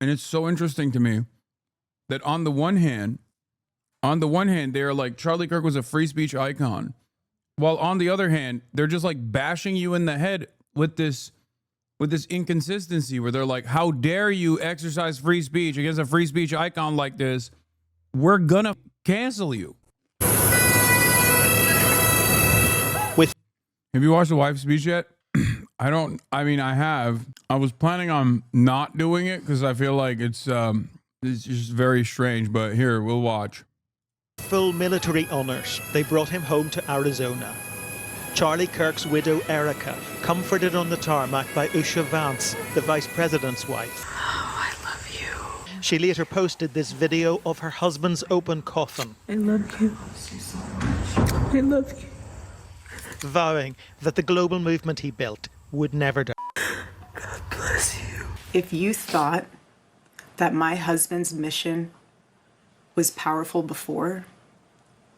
And it's so interesting to me that on the one hand, they're like, Charlie Kirk was a free speech icon. While on the other hand, they're just like bashing you in the head with this inconsistency where they're like, how dare you exercise free speech against a free speech icon like this? We're gonna cancel you. Have you watched the wife's speech yet? I have. I was planning on not doing it because I feel like it's just very strange, but here, we'll watch. Full military honours. They brought him home to Arizona. Charlie Kirk's widow, Erica, comforted on the tarmac by Usha Vance, the Vice President's wife. Oh, I love you. She later posted this video of her husband's open coffin. I love you so much. I love you. Vowing that the global movement he built would never die. God bless you. If you thought that my husband's mission was powerful before,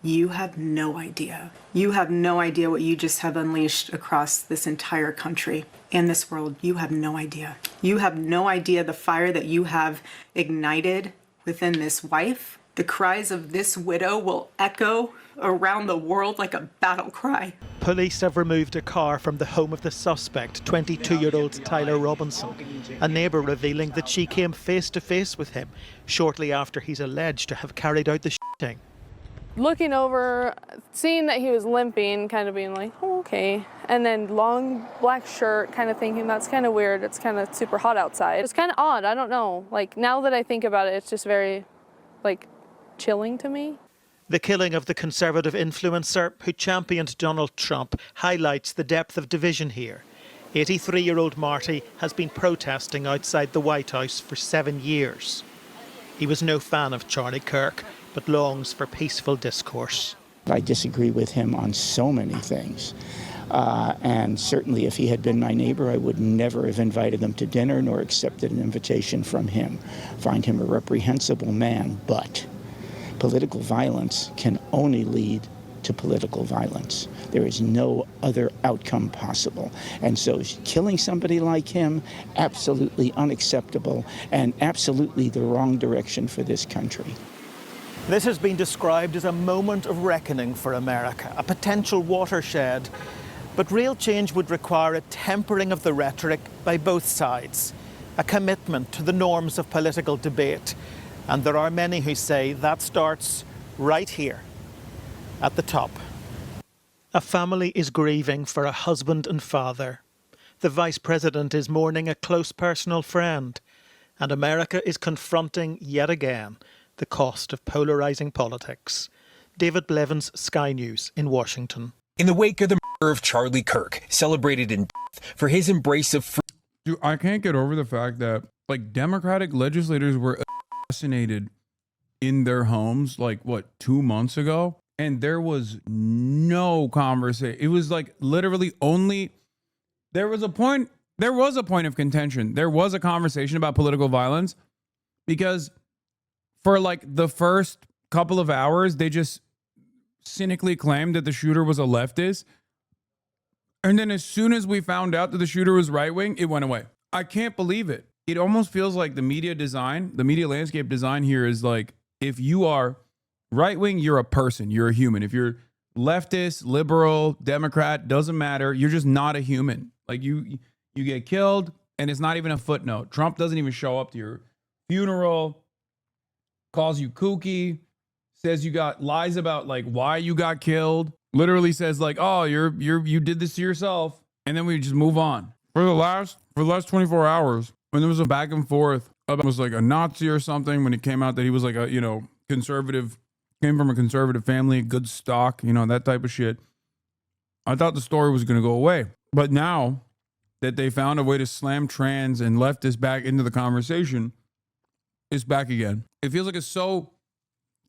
you have no idea. You have no idea what you just have unleashed across this entire country and this world. You have no idea. You have no idea the fire that you have ignited within this wife. The cries of this widow will echo around the world like a battle cry. Police have removed a car from the home of the suspect, 22-year-old Tyler Robinson, a neighbour revealing that she came face to face with him shortly after he's alleged to have carried out the shooting. Looking over, seeing that he was limping, kind of being like, oh, okay. And then long black shirt, kind of thinking that's kind of weird. It's kind of super hot outside. It's kind of odd. I don't know. Like, now that I think about it, it's just very, like, chilling to me. The killing of the conservative influencer who championed Donald Trump highlights the depth of division here. 83-year-old Marty has been protesting outside the White House for 7 years. He was no fan of Charlie Kirk, but longs for peaceful discourse. I disagree with him on so many things. And certainly if he had been my neighbor, I would never have invited him to dinner nor accepted an invitation from him. Find him a reprehensible man, but political violence can only lead to political violence. There is no other outcome possible. And so killing somebody like him, absolutely unacceptable and absolutely the wrong direction for this country. This has been described as a moment of reckoning for America, a potential watershed. But real change would require a tempering of the rhetoric by both sides, a commitment to the norms of political debate. And there are many who say that starts right here, at the top. A family is grieving for a husband and father. The Vice President is mourning a close personal friend. And America is confronting, yet again, the cost of polarising politics. David Blevins, Sky News in Washington. In the wake of the murder of Charlie Kirk, celebrated in death for his embrace of freedom. Dude, I can't get over the fact that, like, Democratic legislators were assassinated in their homes, like, what, 2 months ago? And there was no conversation. It was, like, literally only... There was a point of contention. There was a conversation about political violence because for, like, the first couple of hours, they just cynically claimed that the shooter was a leftist. And then as soon as we found out that the shooter was right-wing, it went away. I can't believe it. It almost feels like the media landscape design here is like, if you are right-wing, you're a person, you're a human. If you're leftist, liberal, Democrat, doesn't matter. You're just not a human. Like you get killed and it's not even a footnote. Trump doesn't even show up to your funeral, calls you kooky, says you got lies about like why you got killed, literally says like, oh, you did this to yourself. And then we just move on. For the last 24 hours, when there was a back and forth about was like a Nazi or something, when it came out that he was like a, conservative, came from a conservative family, good stock, that type of shit. I thought the story was going to go away. But now that they found a way to slam trans and leftists back into the conversation, it's back again. It feels like it's so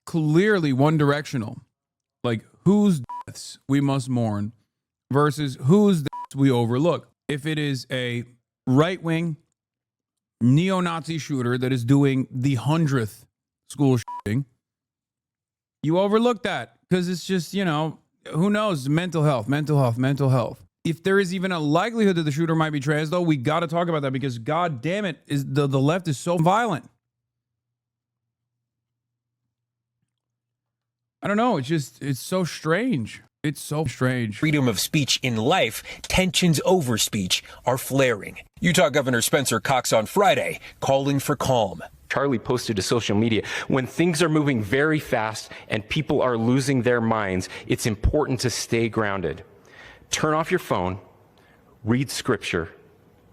clearly one directional. Like whose deaths we must mourn versus whose deaths we overlook. If it is a right-wing neo-Nazi shooter that is doing the 100th school shooting, you overlook that because it's just, who knows? Mental health. if there is even a likelihood that the shooter might be trans, though, we got to talk about that because, god damn it, is the left is so violent. I don't know. It's so strange. It's so strange. Freedom of speech in life, tensions over speech are flaring. Utah Governor Spencer Cox on Friday calling for calm. Charlie posted to social media, when things are moving very fast and people are losing their minds, it's important to stay grounded. Turn off your phone, read scripture,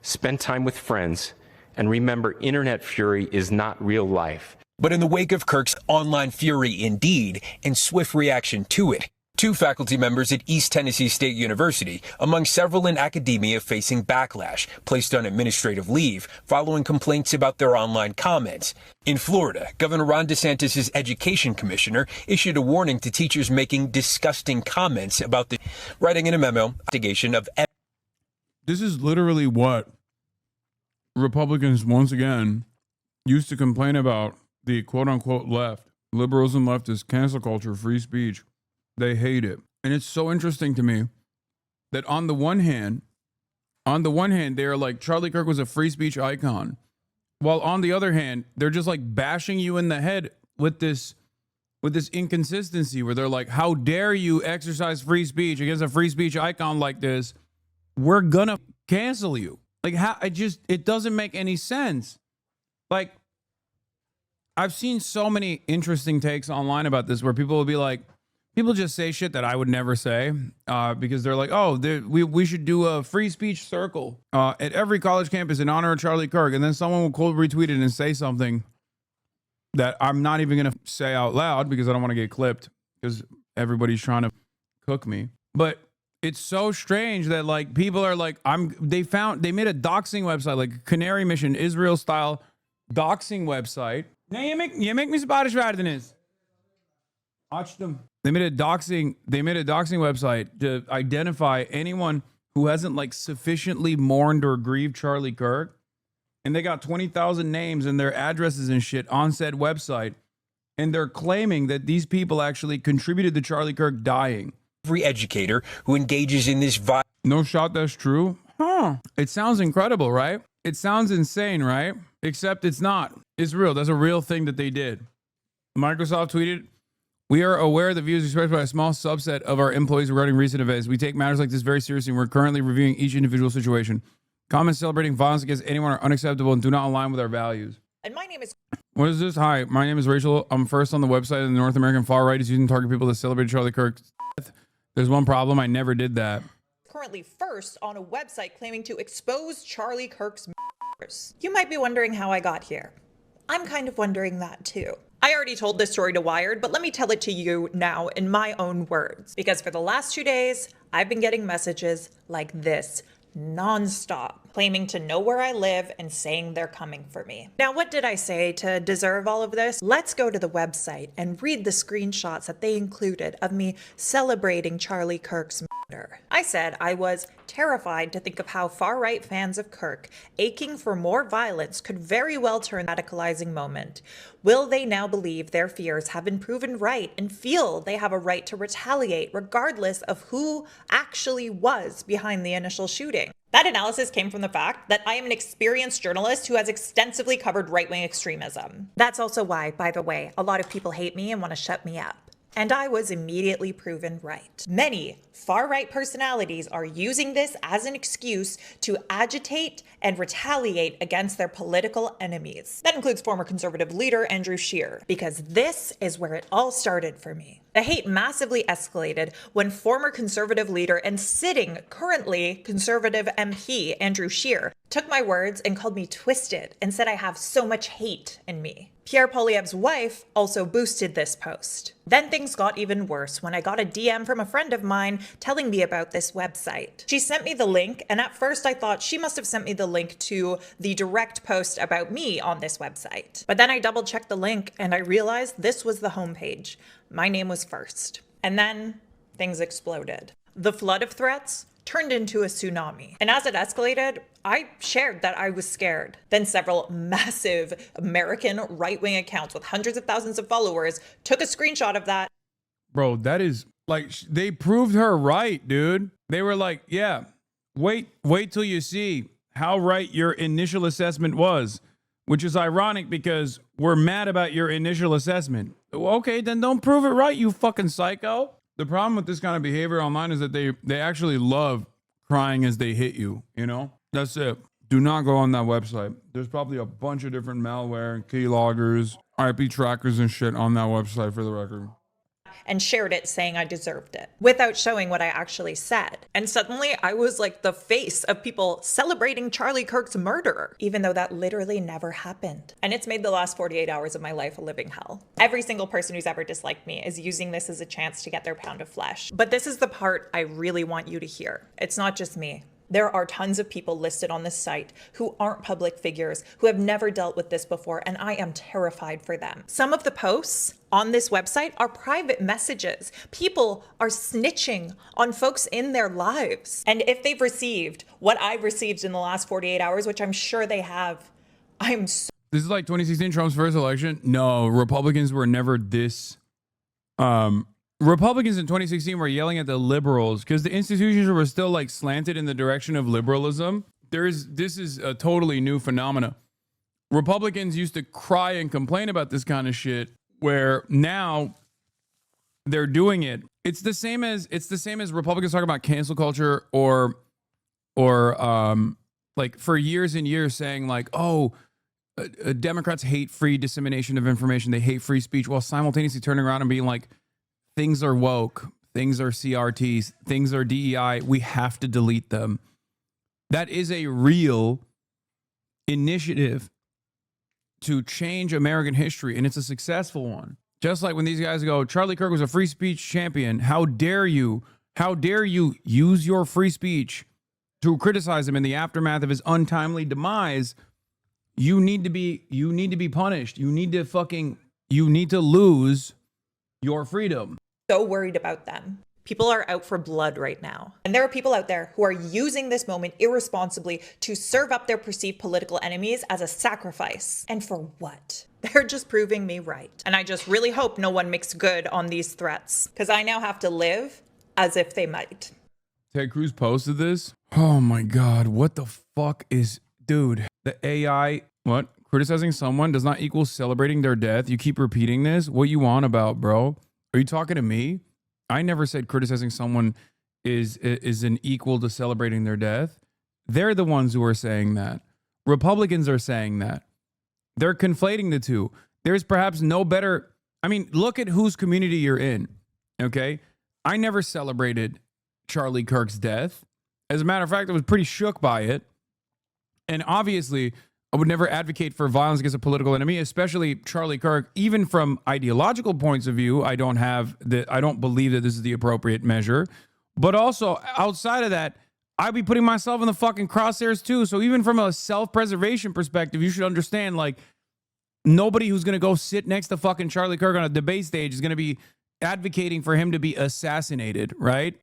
spend time with friends, and remember internet fury is not real life. But in the wake of Kirk's online fury indeed and swift reaction to it, 2 faculty members at East Tennessee State University, among several in academia facing backlash, placed on administrative leave following complaints about their online comments. In Florida, Governor Ron DeSantis' education commissioner issued a warning to teachers making disgusting comments about the writing in a memo investigation of. This is literally what Republicans, once again, used to complain about the quote-unquote left. Liberals and leftists, cancel culture, free speech. They hate it. And it's so interesting to me that on the one hand, they're like, Charlie Kirk was a free speech icon. While on the other hand, they're just like bashing you in the head with this inconsistency where they're like, how dare you exercise free speech against a free speech icon like this? We're gonna cancel you. Like, how it doesn't make any sense. Like, I've seen so many interesting takes online about this where people will be like, people just say shit that I would never say because they're like, oh, we should do a free speech circle at every college campus in honor of Charlie Kirk. And then someone will quote retweet it and say something that I'm not even going to say out loud because I don't want to get clipped because everybody's trying to cook me. But it's so strange that like people are like, they made a doxing website, like Canary Mission, Israel style doxing website. Now you make me Spanish rather than this. Watch them. They made a doxing website to identify anyone who hasn't like sufficiently mourned or grieved Charlie Kirk. And they got 20,000 names and their addresses and shit on said website. And they're claiming that these people actually contributed to Charlie Kirk dying. Every educator who engages in this No shot that's true. Huh. It sounds incredible, right? It sounds insane, right? Except it's not. It's real. That's a real thing that they did. Microsoft tweeted, we are aware of the views expressed by a small subset of our employees regarding recent events. We take matters like this very seriously, and we're currently reviewing each individual situation. Comments celebrating violence against anyone are unacceptable and do not align with our values. And my name is... What is this? Hi, my name is Rachel. I'm first on the website, and the North American far right is using to target people that celebrate Charlie Kirk's death. There's one problem. I never did that. currently first on a website claiming to expose Charlie Kirk's murders. You might be wondering how I got here. I'm kind of wondering that too. I already told this story to Wired, but let me tell it to you now in my own words. Because for the last 2 days, I've been getting messages like this non-stop, claiming to know where I live and saying they're coming for me. Now, what did I say to deserve all of this? Let's go to the website and read the screenshots that they included of me celebrating Charlie Kirk's murder. I said I was terrified to think of how far-right fans of Kirk, aching for more violence, could very well turn that radicalizing moment. Will they now believe their fears have been proven right and feel they have a right to retaliate regardless of who actually was behind the initial shooting? That analysis came from the fact that I am an experienced journalist who has extensively covered right-wing extremism. That's also why, by the way, a lot of people hate me and want to shut me up. And I was immediately proven right. Many far-right personalities are using this as an excuse to agitate and retaliate against their political enemies. That includes former conservative leader Andrew Scheer, because this is where it all started for me. The hate massively escalated when former conservative leader and sitting currently conservative MP Andrew Scheer took my words and called me twisted and said I have so much hate in me. Pierre Poilievre's wife also boosted this post. Then things got even worse when I got a DM from a friend of mine telling me about this website. She sent me the link, and at first I thought she must have sent me the link to the direct post about me on this website. But then I double checked the link and I realized this was the homepage. My name was first. And then things exploded. The flood of threats turned into a tsunami. And as it escalated, I shared that I was scared. Then several massive American right-wing accounts with hundreds of thousands of followers took a screenshot of that. Bro, that is like, they proved her right, dude. They were like, yeah, Wait till you see how right your initial assessment was, which is ironic because we're mad about your initial assessment. Okay, then don't prove it right, you fucking psycho. The problem with this kind of behavior online is that they actually love crying as they hit you, you know? That's it. Do not go on that website. There's probably a bunch of different malware and keyloggers, IP trackers and shit on that website, for the record. And shared it saying I deserved it without showing what I actually said. And suddenly I was like the face of people celebrating Charlie Kirk's murderer, even though that literally never happened. And it's made the last 48 hours of my life a living hell. Every single person who's ever disliked me is using this as a chance to get their pound of flesh. But this is the part I really want you to hear. It's not just me. There are tons of people listed on this site who aren't public figures, who have never dealt with this before, and I am terrified for them. Some of the posts on this website are private messages. People are snitching on folks in their lives. And if they've received what I've received in the last 48 hours, which I'm sure they have, I'm so... This is like 2016 Trump's first election. No, Republicans were never this... Republicans in 2016 were yelling at the liberals because the institutions were still like slanted in the direction of liberalism. This is a totally new phenomena. Republicans used to cry and complain about this kind of shit, where now they're doing it. It's the same as Republicans talk about cancel culture or like for years and years saying like, oh, Democrats hate free dissemination of information. They hate free speech, while simultaneously turning around and being like, things are woke, things are CRTs, things are DEI. We have to delete them. That is a real initiative to change American history, and it's a successful one. Just like when these guys go, Charlie Kirk was a free speech champion. How dare you use your free speech to criticize him in the aftermath of his untimely demise? You need to be punished. You need to lose your freedom. So worried about them. People are out for blood right now. And there are people out there who are using this moment irresponsibly to serve up their perceived political enemies as a sacrifice. And for what? They're just proving me right. And I just really hope no one makes good on these threats, because I now have to live as if they might. Ted Cruz posted this. Oh my God. What the fuck is, dude, the AI, what? Criticizing someone does not equal celebrating their death. You keep repeating this. What you on about, bro? Are you talking to me? I never said criticizing someone is an equal to celebrating their death. They're the ones who are saying that. Republicans are saying that. They're conflating the two. There's perhaps no better. I mean, look at whose community you're in. Okay. I never celebrated Charlie Kirk's death. As a matter of fact, I was pretty shook by it. And obviously, I would never advocate for violence against a political enemy, especially Charlie Kirk. Even from ideological points of view, I don't believe that this is the appropriate measure. But also outside of that, I'd be putting myself in the fucking crosshairs too. So even from a self-preservation perspective, you should understand, like, nobody who's going to go sit next to fucking Charlie Kirk on a debate stage is going to be advocating for him to be assassinated, right?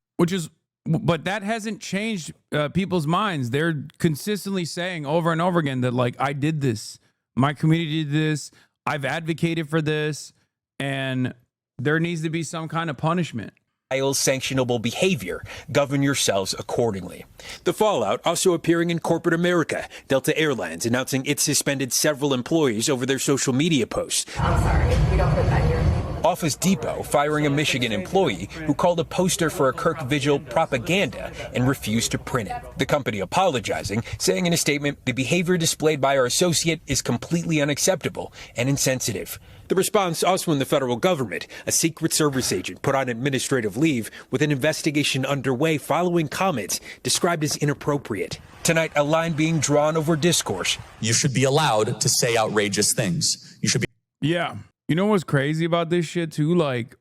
But that hasn't changed people's minds. They're consistently saying over and over again that, like, I did this. My community did this. I've advocated for this. And there needs to be some kind of punishment. Sanctionable behavior. Govern yourselves accordingly. The fallout also appearing in corporate America. Delta Airlines announcing it suspended several employees over their social media posts. I'm sorry, we don't put that here. Office Depot firing a Michigan employee who called a poster for a Kirk vigil propaganda and refused to print it. The company apologizing, saying in a statement, the behavior displayed by our associate is completely unacceptable and insensitive. The response also in the federal government, a Secret Service agent put on administrative leave with an investigation underway following comments described as inappropriate. Tonight, a line being drawn over discourse. You should be allowed to say outrageous things. You should be. Yeah. You know what's crazy about this shit too? Like,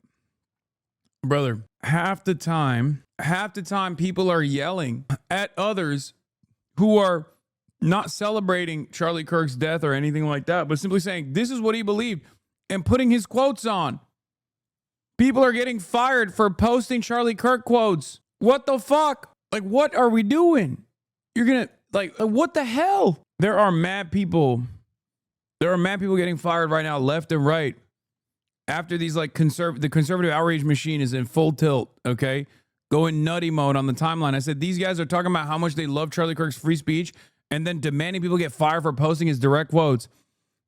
brother, half the time people are yelling at others who are not celebrating Charlie Kirk's death or anything like that, but simply saying this is what he believed and putting his quotes on. People are getting fired for posting Charlie Kirk quotes. What the fuck? Like, what are we doing? You're gonna, like, what the hell? There are mad people getting fired right now, left and right, after these, like, the conservative outrage machine is in full tilt, okay? going nutty mode on the timeline. I said, these guys are talking about how much they love Charlie Kirk's free speech and then demanding people get fired for posting his direct quotes.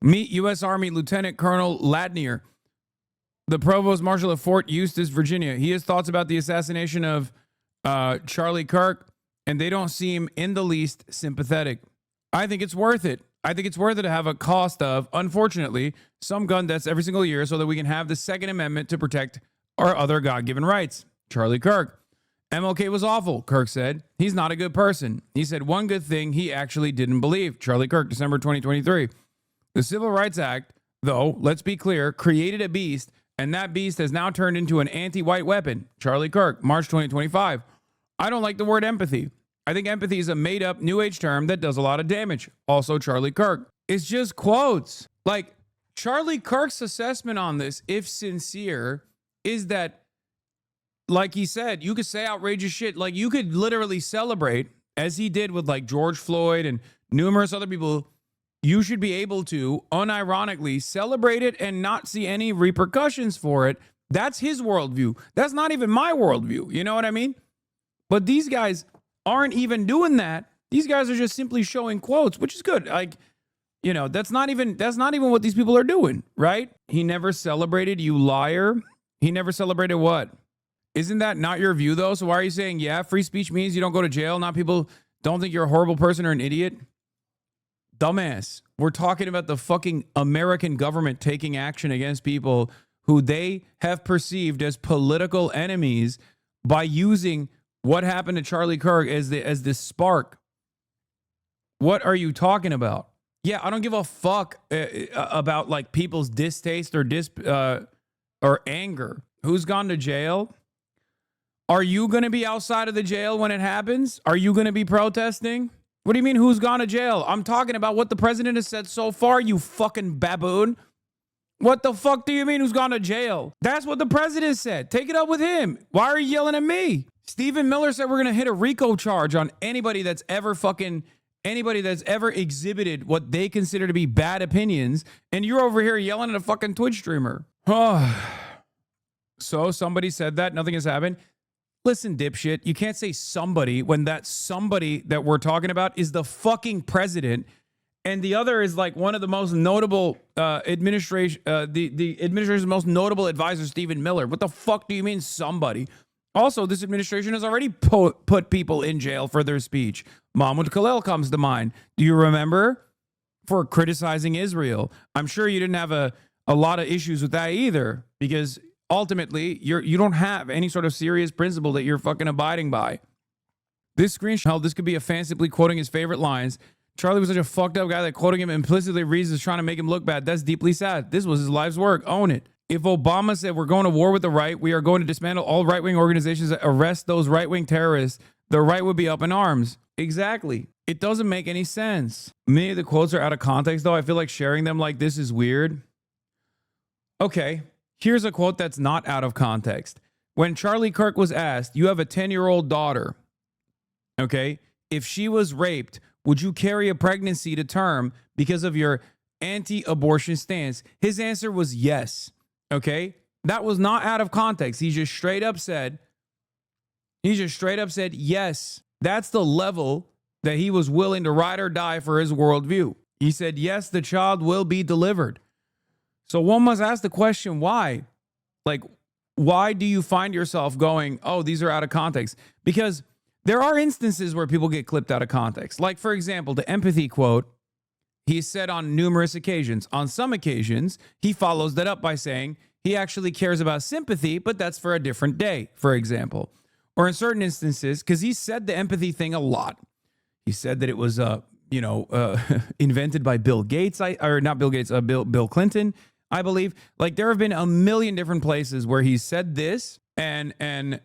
Meet U.S. Army Lieutenant Colonel Ladnier, the Provost Marshal of Fort Eustis, Virginia. He has thoughts about the assassination of Charlie Kirk, and they don't seem in the least sympathetic. I think it's worth it. I think it's worth it to have a cost of, unfortunately, some gun deaths every single year so that we can have the Second Amendment to protect our other God-given rights. Charlie Kirk. MLK was awful, Kirk said. He's not a good person. He said one good thing he actually didn't believe. Charlie Kirk, December 2023. The Civil Rights Act, though, let's be clear, created a beast, and that beast has now turned into an anti-white weapon. Charlie Kirk, March 2025. I don't like the word empathy. I think empathy is a made-up New Age term that does a lot of damage. Also, Charlie Kirk. It's just quotes. Like, Charlie Kirk's assessment on this, if sincere, is that, like he said, you could say outrageous shit. Like, you could literally celebrate, as he did with, like, George Floyd and numerous other people. You should be able to, unironically, celebrate it and not see any repercussions for it. That's his worldview. That's not even my worldview. You know what I mean? But these guys aren't even doing that. These guys are just simply showing quotes, which is good. Like, you know, that's not even what these people are doing, right? He never celebrated, you liar. He never celebrated what? Isn't that not your view, though? So why are you saying, yeah, free speech means you don't go to jail, not people don't think you're a horrible person or an idiot? Dumbass. We're talking about the fucking American government taking action against people who they have perceived as political enemies by using what happened to Charlie Kirk as this spark. What are you talking about? Yeah, I don't give a fuck about like people's distaste or anger. Who's gone to jail? Are you going to be outside of the jail when it happens? Are you going to be protesting? What do you mean who's gone to jail? I'm talking about what the president has said so far, you fucking baboon. What the fuck do you mean who's gone to jail? That's what the president said. Take it up with him. Why are you yelling at me? Stephen Miller said we're going to hit a RICO charge on anybody that's ever exhibited what they consider to be bad opinions. And you're over here yelling at a fucking Twitch streamer. So somebody said that. Nothing has happened. Listen, dipshit, you can't say somebody when that somebody that we're talking about is the fucking president, and the other is like one of the most notable the administration's most notable advisor, Stephen Miller. What the fuck do you mean somebody? Also, this administration has already put people in jail for their speech. Mahmoud Khalil comes to mind. Do you remember? For criticizing Israel. I'm sure you didn't have a lot of issues with that either, because ultimately, you don't have any sort of serious principle that you're fucking abiding by. This screenshot, this could be a fancifully quoting his favorite lines. Charlie was such a fucked up guy that quoting him implicitly reads as trying to make him look bad. That's deeply sad. This was his life's work. Own it. If Obama said we're going to war with the right, we are going to dismantle all right-wing organizations that arrest those right-wing terrorists, the right would be up in arms. Exactly. It doesn't make any sense. Many of the quotes are out of context, though. I feel like sharing them like this is weird. Okay. Here's a quote that's not out of context. When Charlie Kirk was asked, you have a 10-year-old daughter, okay? If she was raped, would you carry a pregnancy to term because of your anti-abortion stance? His answer was yes, okay? That was not out of context. He just straight up said, yes. That's the level that he was willing to ride or die for his worldview. He said, yes, the child will be delivered. So one must ask the question, why? Like, why do you find yourself going, oh, these are out of context? Because there are instances where people get clipped out of context. Like, for example, the empathy quote, he said on numerous occasions. On some occasions, he follows that up by saying he actually cares about sympathy, but that's for a different day, for example. Or in certain instances, because he said the empathy thing a lot. He said that it was, invented by Bill Gates, Bill Clinton, I believe. Like, there have been a million different places where he said this, and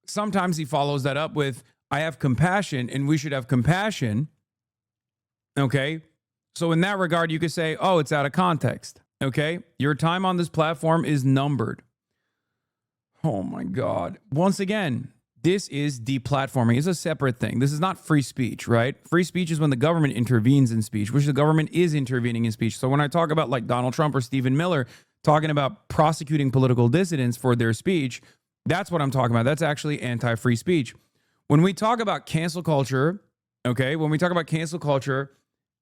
sometimes he follows that up with, I have compassion and we should have compassion. Okay. So in that regard, you could say, oh, it's out of context. Okay. Your time on this platform is numbered. Oh my God. Once again, this is deplatforming. It's a separate thing. This is not free speech, right? Free speech is when the government intervenes in speech, which the government is intervening in speech. So when I talk about like Donald Trump or Stephen Miller talking about prosecuting political dissidents for their speech, That's what I'm talking about. That's actually anti-free speech. When we talk about cancel culture, okay, when we talk about cancel culture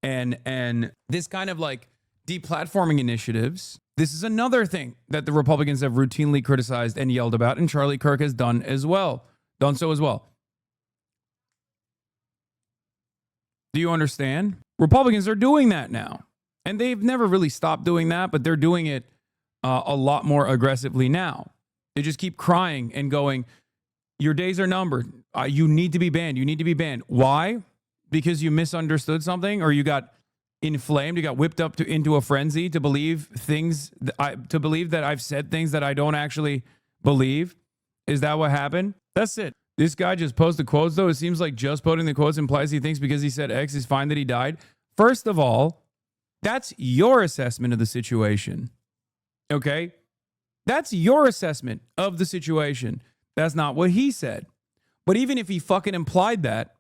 and this kind of like deplatforming initiatives, this is another thing that the Republicans have routinely criticized and yelled about, and Charlie Kirk has done so as well. Do you understand? Republicans are doing that now. And they've never really stopped doing that, but they're doing it a lot more aggressively now. They just keep crying and going, your days are numbered. You need to be banned. You need to be banned. Why? Because you misunderstood something, or you got inflamed, you got whipped up into a frenzy to believe things, to believe that I've said things that I don't actually believe. Is that what happened? That's it. This guy just posted quotes, though. It seems like just posting the quotes implies he thinks because he said X is fine that he died. First of all, that's your assessment of the situation. Okay? That's your assessment of the situation. That's not what he said. But even if he fucking implied that,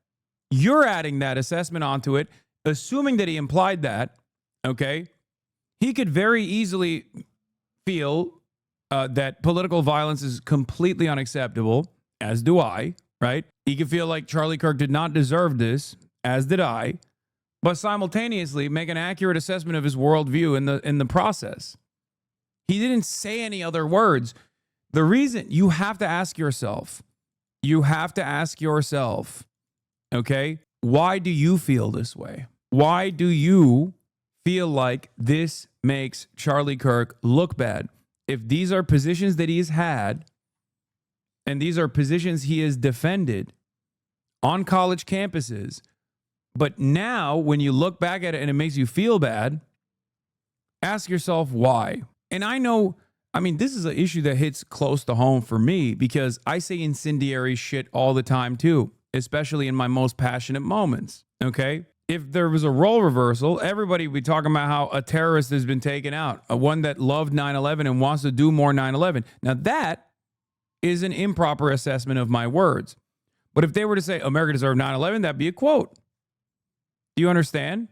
you're adding that assessment onto it, assuming that he implied that, okay? He could very easily feel that political violence is completely unacceptable, as do I, right? He could feel like Charlie Kirk did not deserve this, as did I, but simultaneously make an accurate assessment of his worldview in the process. He didn't say any other words. The reason you have to ask yourself, okay, why do you feel this way? Why do you feel like this makes Charlie Kirk look bad? If these are positions that he's had, and these are positions he has defended on college campuses, but now when you look back at it and it makes you feel bad, ask yourself why. And I know, I mean, this is an issue that hits close to home for me because I say incendiary shit all the time too, especially in my most passionate moments, okay? If there was a role reversal, everybody would be talking about how a terrorist has been taken out, one that loved 9/11 and wants to do more 9/11. Now that is an improper assessment of my words. But if they were to say America deserved 9/11, that'd be a quote. Do you understand?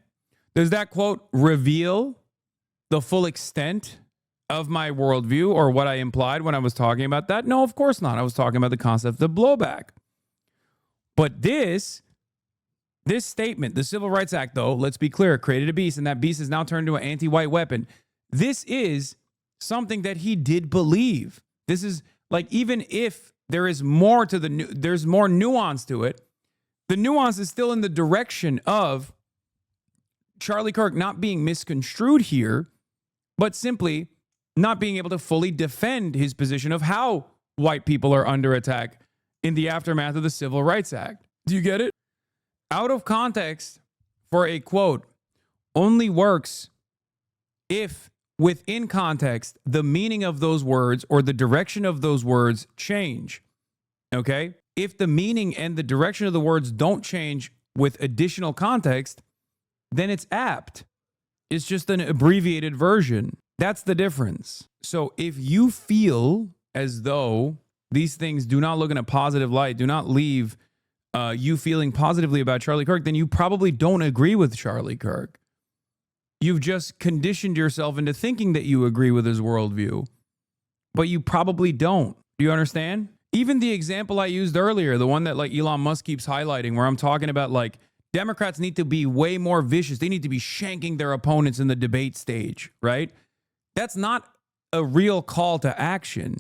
Does that quote reveal the full extent of my worldview or what I implied when I was talking about that? No, of course not. I was talking about the concept of blowback. But this statement, the Civil Rights Act, though, let's be clear, created a beast, and that beast is now turned into an anti-white weapon. This is something that he did believe. This is like, even if there is more to there's more nuance to it, the nuance is still in the direction of Charlie Kirk not being misconstrued here, but simply not being able to fully defend his position of how white people are under attack in the aftermath of the Civil Rights Act. Do you get it? Out of context for a quote only works if within context the meaning of those words or the direction of those words change. Okay? If the meaning and the direction of the words don't change with additional context, then it's apt. It's just an abbreviated version. That's the difference. So if you feel as though these things do not look in a positive light, do not leave you feeling positively about Charlie Kirk, then you probably don't agree with Charlie Kirk. You've just conditioned yourself into thinking that you agree with his worldview, but you probably don't. Do you understand? Even the example I used earlier, the one that like Elon Musk keeps highlighting, where I'm talking about like Democrats need to be way more vicious. They need to be shanking their opponents in the debate stage, right? That's not a real call to action.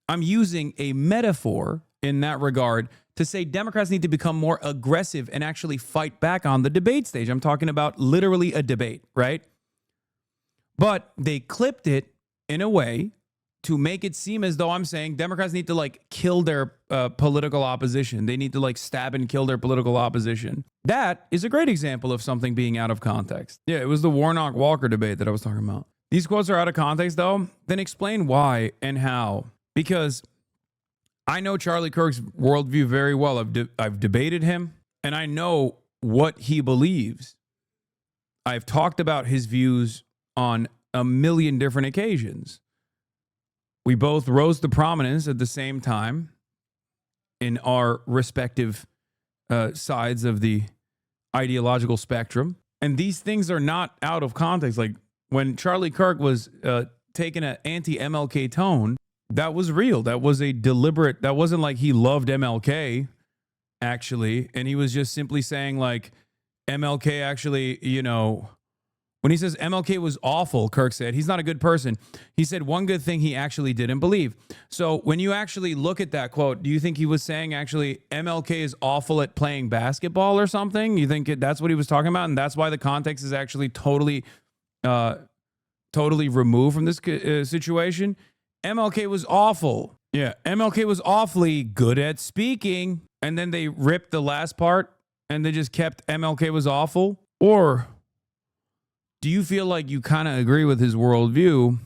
I'm using a metaphor in that regard to say Democrats need to become more aggressive and actually fight back on the debate stage. I'm talking about literally a debate, right? But they clipped it in a way to make it seem as though I'm saying Democrats need to like kill their political opposition. They need to like stab and kill their political opposition. That is a great example of something being out of context. Yeah, it was the Warnock-Walker debate that I was talking about. These quotes are out of context though. Then explain why and how. Because I know Charlie Kirk's worldview very well. I've debated him and I know what he believes. I've talked about his views on a million different occasions. We both rose to prominence at the same time in our respective sides of the ideological spectrum. And these things are not out of context. Like when Charlie Kirk was taking an anti-MLK tone, That was real. That was a deliberate, that wasn't like he loved MLK, actually. And he was just simply saying, like, MLK actually, you know, when he says MLK was awful, Kirk said, he's not a good person. He said one good thing he actually didn't believe. So when you actually look at that quote, do you think he was saying actually MLK is awful at playing basketball or something? You think that's what he was talking about? And that's why the context is actually totally removed from this situation? MLK was awful. Yeah, MLK was awfully good at speaking. And then they ripped the last part and they just kept MLK was awful? Or do you feel like you kind of agree with his worldview,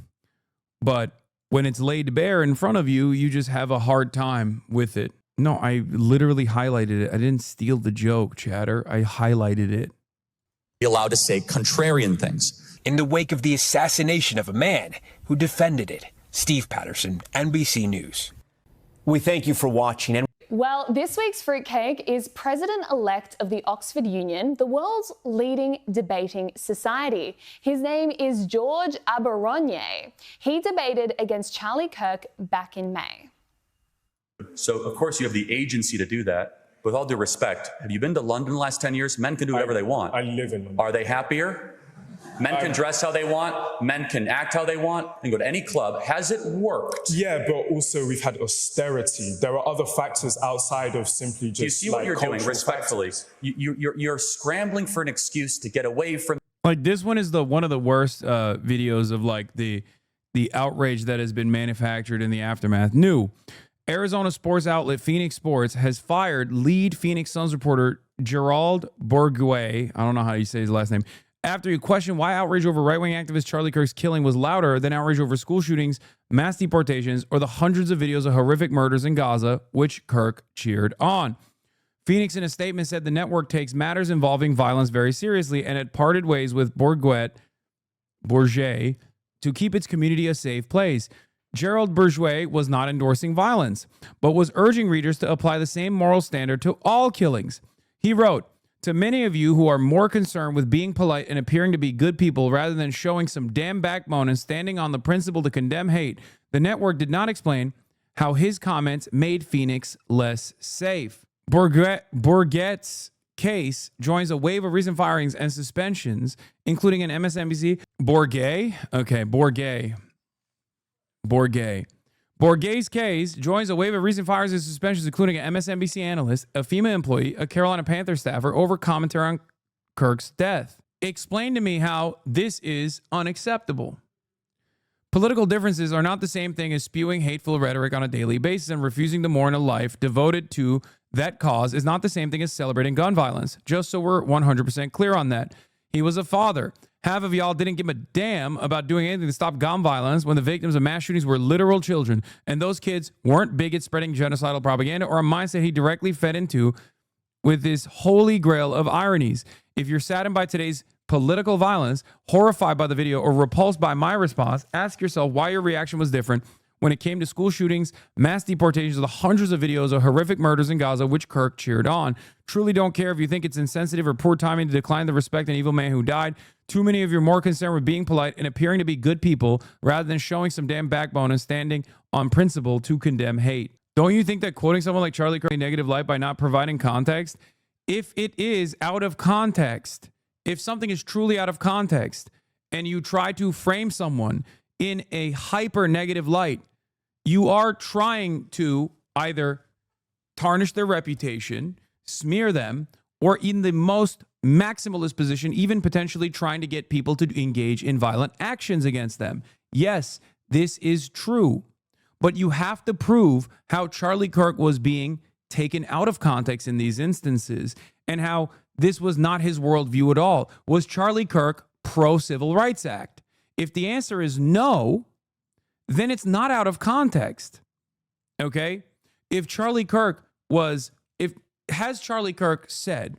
but when it's laid bare in front of you, you just have a hard time with it? No, I literally highlighted it. I didn't steal the joke, chatter. I highlighted it. Be allowed to say contrarian things. In the wake of the assassination of a man who defended it. Steve Patterson, NBC News. We thank you for watching. Well, this week's fruitcake is president-elect of the Oxford Union, the world's leading debating society. His name is George Aberronye. He debated against Charlie Kirk back in May. So, of course, you have the agency to do that. With all due respect, have you been to London the last 10 years? Men can do whatever they want. I live in London. Are they happier? Men can dress how they want. Men can act how they want and go to any club. Has it worked? Yeah, but also we've had austerity. There are other factors outside of simply just. Do you see what you're doing? Respectfully, you're scrambling for an excuse to get away from. Like, this one is one of the worst videos of like the outrage that has been manufactured in the aftermath. New Arizona sports outlet Phoenix Sports has fired lead Phoenix Suns reporter Gerald Bourguet. I don't know how you say his last name. After he questioned why outrage over right-wing activist Charlie Kirk's killing was louder than outrage over school shootings, mass deportations, or the hundreds of videos of horrific murders in Gaza, which Kirk cheered on. Phoenix, in a statement, said the network takes matters involving violence very seriously and had parted ways with Bourguet to keep its community a safe place. Gerald Bourguet was not endorsing violence, but was urging readers to apply the same moral standard to all killings. He wrote, "To many of you who are more concerned with being polite and appearing to be good people rather than showing some damn backbone and standing on the principle to condemn hate, the network did not explain how his comments made Phoenix less safe." Bourguet's case joins a wave of recent firings and suspensions, including an MSNBC. Bourguet's case joins a wave of recent firings and suspensions, including an MSNBC analyst, a FEMA employee, a Carolina Panther staffer, over commentary on Kirk's death. Explain to me how this is unacceptable. Political differences are not the same thing as spewing hateful rhetoric on a daily basis, and refusing to mourn a life devoted to that cause is not the same thing as celebrating gun violence. Just so we're 100% clear on that. He was a father. Half of y'all didn't give a damn about doing anything to stop gun violence when the victims of mass shootings were literal children. And those kids weren't bigots spreading genocidal propaganda or a mindset he directly fed into with this holy grail of ironies. If you're saddened by today's political violence, horrified by the video, or repulsed by my response, ask yourself why your reaction was different when it came to school shootings, mass deportations, or the hundreds of videos of horrific murders in Gaza, which Kirk cheered on. Truly don't care if you think it's insensitive or poor timing to decline the respect an evil man who died. Too many of you are more concerned with being polite and appearing to be good people rather than showing some damn backbone and standing on principle to condemn hate. Don't you think that quoting someone like Charlie Kirk in a negative light by not providing context, if it is out of context, if something is truly out of context and you try to frame someone in a hyper negative light, you are trying to either tarnish their reputation, smear them, or in the most maximalist position, even potentially trying to get people to engage in violent actions against them. Yes, this is true, but you have to prove how Charlie Kirk was being taken out of context in these instances and how this was not his worldview at all. Was Charlie Kirk pro-Civil Rights Act? If the answer is no, then it's not out of context. Okay? If Charlie Kirk has Charlie Kirk said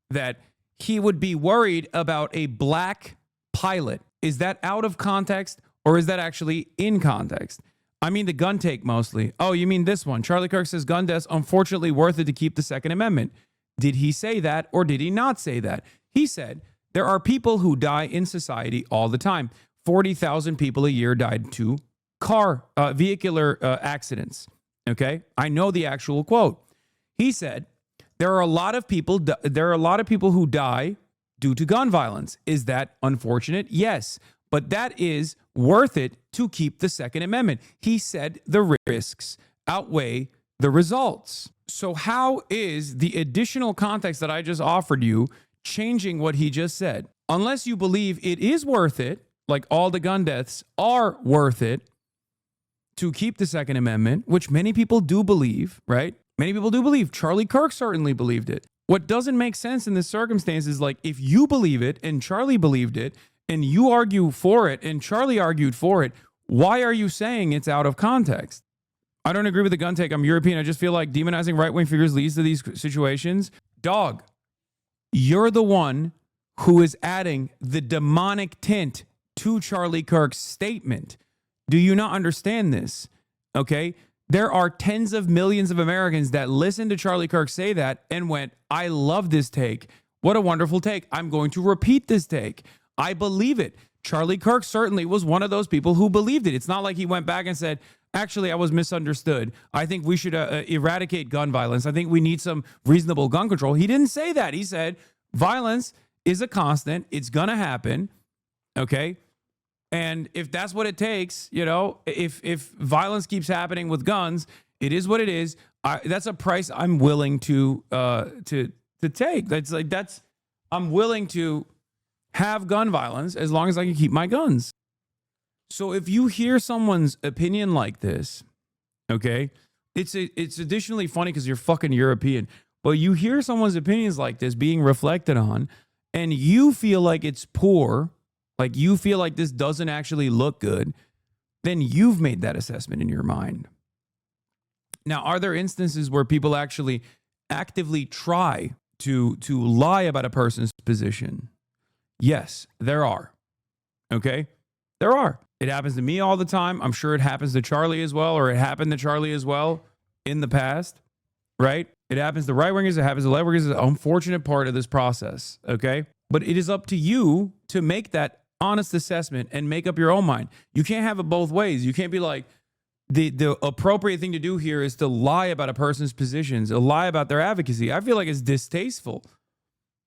that he would be worried about a black pilot, is that out of context or is that actually in context? I mean the gun take mostly. Oh, you mean this one? Charlie Kirk says gun deaths unfortunately worth it to keep the Second Amendment. Did he say that or did he not say that? He said there are people who die in society all the time. 40,000 people a year died to vehicular accidents. Okay, I know the actual quote. He said, "There are a lot of people. There are a lot of people who die due to gun violence. Is that unfortunate? Yes, but that is worth it to keep the Second Amendment." He said the risks outweigh the results. So how is the additional context that I just offered you changing what he just said? Unless you believe it is worth it, like all the gun deaths are worth it to keep the Second Amendment, which many people do believe, right? Many people do believe. Charlie Kirk certainly believed it. What doesn't make sense in this circumstance is, like, if you believe it and Charlie believed it and you argue for it and Charlie argued for it, why are you saying it's out of context? I don't agree with the gun take. I'm European. I just feel like demonizing right-wing figures leads to these situations. Dog, you're the one who is adding the demonic tint to Charlie Kirk's statement. Do you not understand this? Okay? There are tens of millions of Americans that listened to Charlie Kirk say that and went, I love this take. What a wonderful take. I'm going to repeat this take. I believe it. Charlie Kirk certainly was one of those people who believed it. It's not like he went back and said, actually, I was misunderstood. I think we should eradicate gun violence. I think we need some reasonable gun control. He didn't say that. He said violence is a constant. It's going to happen. Okay? And if that's what it takes, you know, if violence keeps happening with guns, it is what it is. That's a price I'm willing to take. I'm willing to have gun violence as long as I can keep my guns. So if you hear someone's opinion like this, okay, it's additionally funny because you're fucking European, but you hear someone's opinions like this being reflected on and you feel like it's poor, like you feel like this doesn't actually look good, then you've made that assessment in your mind. Now, are there instances where people actually actively try to lie about a person's position? Yes, there are. Okay? There are. It happens to me all the time. I'm sure it happens to Charlie as well, or it happened to Charlie as well in the past, right? It happens to right-wingers. It happens to left-wingers. It's an unfortunate part of this process, okay? But it is up to you to make that honest assessment and make up your own mind. You can't have it both ways. You can't be like, the appropriate thing to do here is to lie about a person's positions, to lie about their advocacy. I feel like it's distasteful.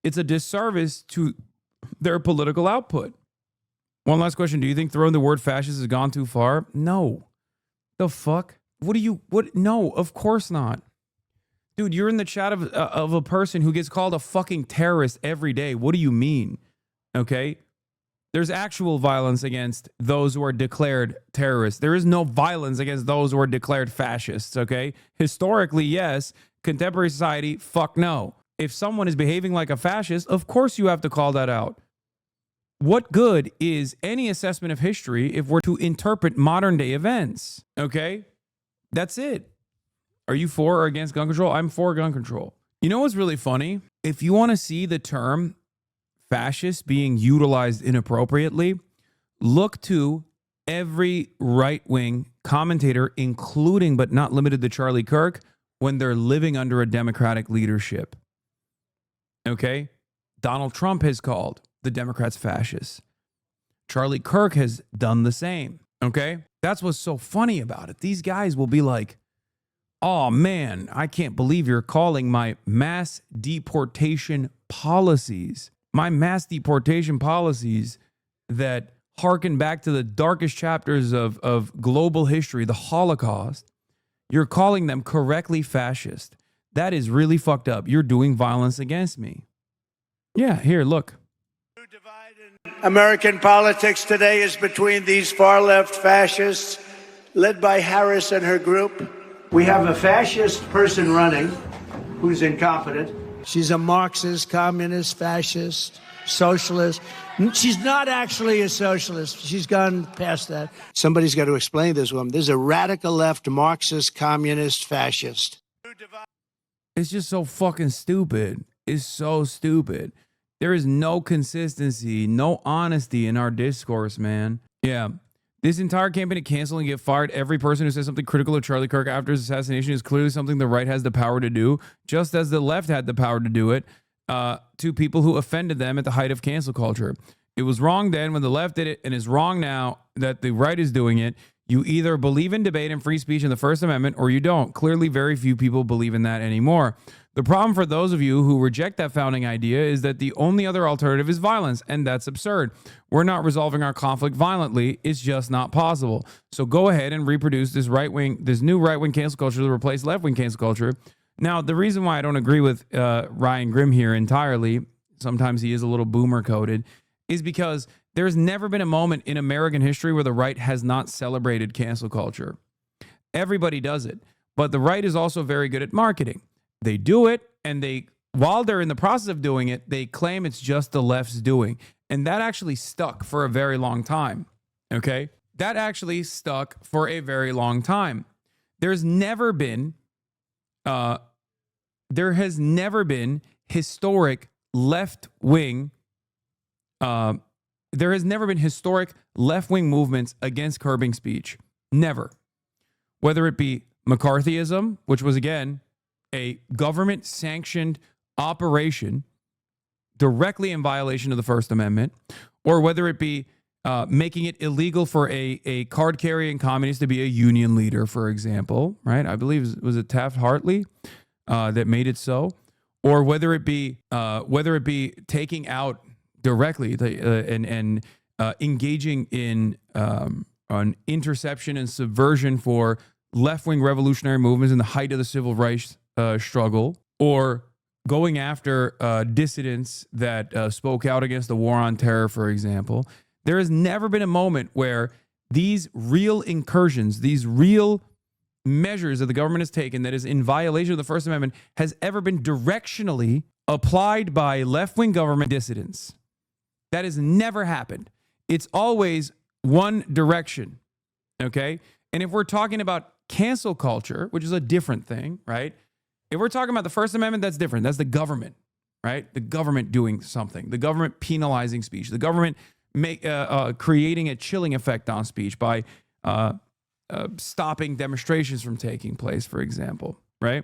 It's a disservice to their political output. One last question. Do you think throwing the word fascist has gone too far? No. The fuck? No, of course not. Dude, you're in the chat of a person who gets called a fucking terrorist every day. What do you mean? Okay? There's actual violence against those who are declared terrorists. There is no violence against those who are declared fascists, okay? Historically, yes. Contemporary society, fuck no. If someone is behaving like a fascist, of course you have to call that out. What good is any assessment of history if we're to interpret modern day events? Okay? That's it. Are you for or against gun control? I'm for gun control. You know what's really funny? If you want to see the term fascist being utilized inappropriately, look to every right-wing commentator, including but not limited to Charlie Kirk, when they're living under a Democratic leadership. Okay? Donald Trump has called the Democrats fascists. Charlie Kirk has done the same. Okay? That's what's so funny about it. These guys will be like, oh man, I can't believe you're calling my mass deportation policies. My mass deportation policies that harken back to the darkest chapters of global history, the Holocaust. You're calling them correctly fascist. That is really fucked up. You're doing violence against me. Yeah, here, look. American politics today is between these far-left fascists led by Harris and her group. We have a fascist person running who's incompetent. She's a Marxist, communist, fascist, socialist. She's not actually a socialist. She's gone past that. Somebody's got to explain this woman. There's a radical left Marxist, communist, fascist. It's just so fucking stupid. It's so stupid. There is no consistency, no honesty in our discourse, man. Yeah. This entire campaign to cancel and get fired every person who says something critical of Charlie Kirk after his assassination is clearly something the right has the power to do, just as the left had the power to do it to people who offended them at the height of cancel culture. It was wrong then when the left did it, and it's wrong now that the right is doing it. You either believe in debate and free speech in the First Amendment or you don't. Clearly, very few people believe in that anymore. The problem for those of you who reject that founding idea is that the only other alternative is violence, and that's absurd. We're not resolving our conflict violently. It's just not possible. So go ahead and reproduce this new right-wing cancel culture to replace left-wing cancel culture. Now, the reason why I don't agree with Ryan Grimm here entirely, sometimes he is a little boomer-coded, is because there's never been a moment in American history where the right has not celebrated cancel culture. Everybody does it, but the right is also very good at marketing. They do it, and while they're in the process of doing it, they claim it's just the left's doing. And that actually stuck for a very long time, okay? That actually stuck for a very long time. There has never been historic left-wing movements against curbing speech. Never. Whether it be McCarthyism, which was, again, a government-sanctioned operation directly in violation of the First Amendment, or whether it be making it illegal for a card-carrying communist to be a union leader, for example, right? I believe was it Taft-Hartley that made it so, or whether it be taking out directly and engaging in an interception and subversion for left-wing revolutionary movements in the height of the civil rights struggle, or going after dissidents that spoke out against the war on terror, for example. There has never been a moment where these real incursions, these real measures that the government has taken that is in violation of the First Amendment has ever been directionally applied by left-wing government dissidents. That has never happened. It's always one direction, okay? And if we're talking about cancel culture, which is a different thing, right? If we're talking about the First Amendment, that's different. That's the government, right? The government doing something. The government penalizing speech. The government creating a chilling effect on speech by stopping demonstrations from taking place, for example, right?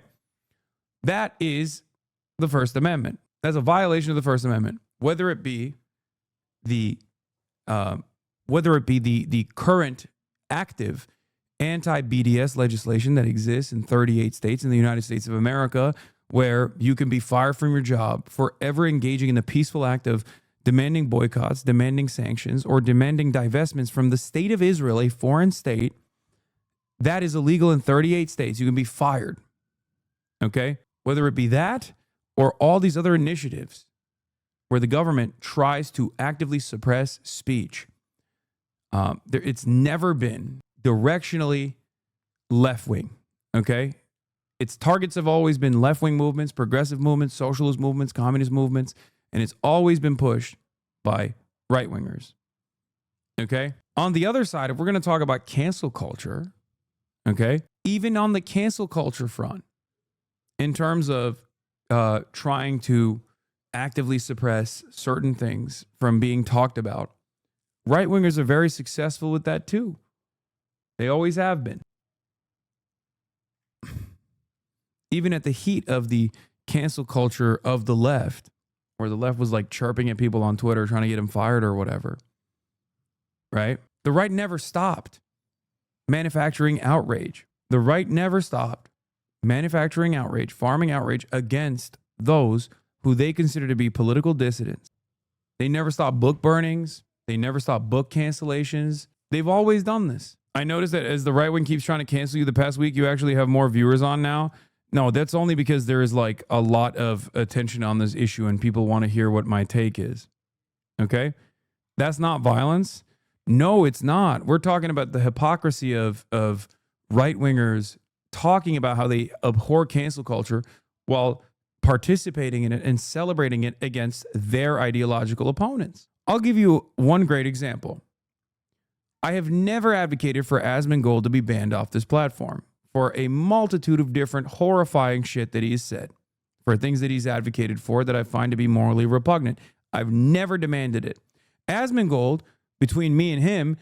That is the First Amendment. That's a violation of the First Amendment. Whether it be the current active anti-BDS legislation that exists in 38 states in the United States of America, where you can be fired from your job for ever engaging in the peaceful act of demanding boycotts, demanding sanctions, or demanding divestments from the state of Israel, a foreign state. That is illegal in 38 states. You can be fired, okay? Whether it be that or all these other initiatives where the government tries to actively suppress speech. It's never been directionally left-wing, okay? Its targets have always been left-wing movements, progressive movements, socialist movements, communist movements, and it's always been pushed by right-wingers, okay? On the other side, if we're going to talk about cancel culture, okay, even on the cancel culture front, in terms of trying to actively suppress certain things from being talked about, right-wingers are very successful with that too. They always have been. Even at the heat of the cancel culture of the left, where the left was like chirping at people on Twitter, trying to get them fired or whatever, right? The right never stopped manufacturing outrage. The right never stopped manufacturing outrage, farming outrage against those who they consider to be political dissidents. They never stopped book burnings. They never stopped book cancellations. They've always done this. I noticed that as the right wing keeps trying to cancel you the past week, you actually have more viewers on now. No, that's only because there is like a lot of attention on this issue and people want to hear what my take is. Okay? That's not violence. No, it's not. We're talking about the hypocrisy of right-wingers talking about how they abhor cancel culture while participating in it and celebrating it against their ideological opponents. I'll give you one great example. I have never advocated for Asmongold to be banned off this platform for a multitude of different horrifying shit that he's said, for things that he's advocated for that I find to be morally repugnant. I've never demanded it. Asmongold, between me and him,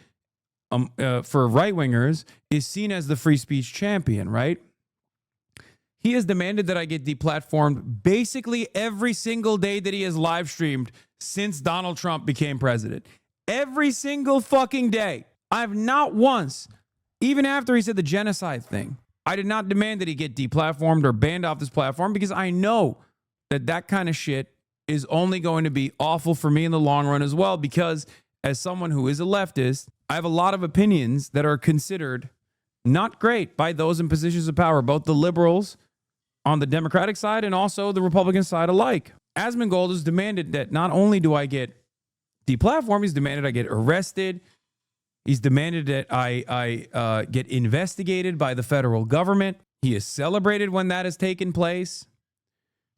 for right-wingers, is seen as the free speech champion, right? He has demanded that I get deplatformed basically every single day that he has live streamed since Donald Trump became president. Every single fucking day. I've not once Even after he said the genocide thing, I did not demand that he get deplatformed or banned off this platform because I know that that kind of shit is only going to be awful for me in the long run as well, because as someone who is a leftist, I have a lot of opinions that are considered not great by those in positions of power, both the liberals on the Democratic side and also the Republican side alike. Asmongold has demanded that not only do I get deplatformed, he's demanded I get arrested. He's demanded that I get investigated by the federal government. He is celebrated when that has taken place.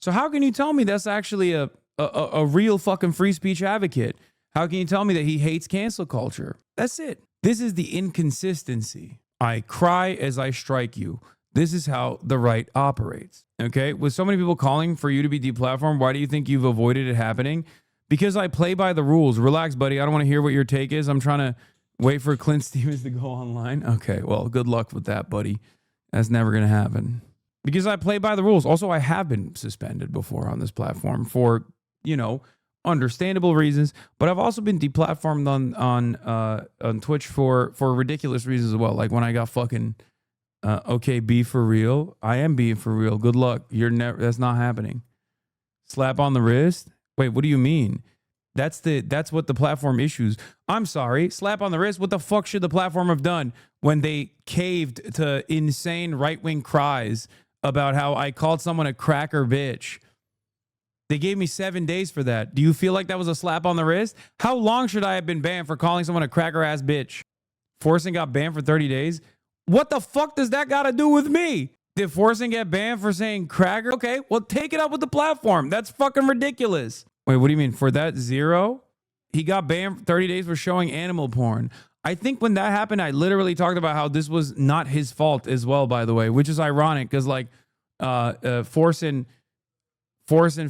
So how can you tell me that's actually a real fucking free speech advocate? How can you tell me that he hates cancel culture? That's it. This is the inconsistency. I cry as I strike you. This is how the right operates. Okay? With so many people calling for you to be deplatformed, why do you think you've avoided it happening? Because I play by the rules. Relax, buddy. I don't want to hear what your take is. I'm trying to wait for Clint Stevens to go online. Okay, well, good luck with that, buddy. That's never going to happen. Because I play by the rules. Also, I have been suspended before on this platform for, understandable reasons. But I've also been deplatformed on Twitch for ridiculous reasons as well. Like when I got fucking, okay, be for real. I am being for real. Good luck. That's not happening. Slap on the wrist? Wait, what do you mean? That's what the platform issues. I'm sorry. Slap on the wrist. What the fuck should the platform have done when they caved to insane right-wing cries about how I called someone a cracker bitch? They gave me 7 days for that. Do you feel like that was a slap on the wrist? How long should I have been banned for calling someone a cracker ass bitch? Forsen got banned for 30 days. What the fuck does that got to do with me? Did Forsen get banned for saying cracker? Okay, well, take it up with the platform. That's fucking ridiculous. Wait, what do you mean? For that zero? He got banned for 30 days for showing animal porn. I think when that happened, I literally talked about how this was not his fault as well, by the way, which is ironic because Forsen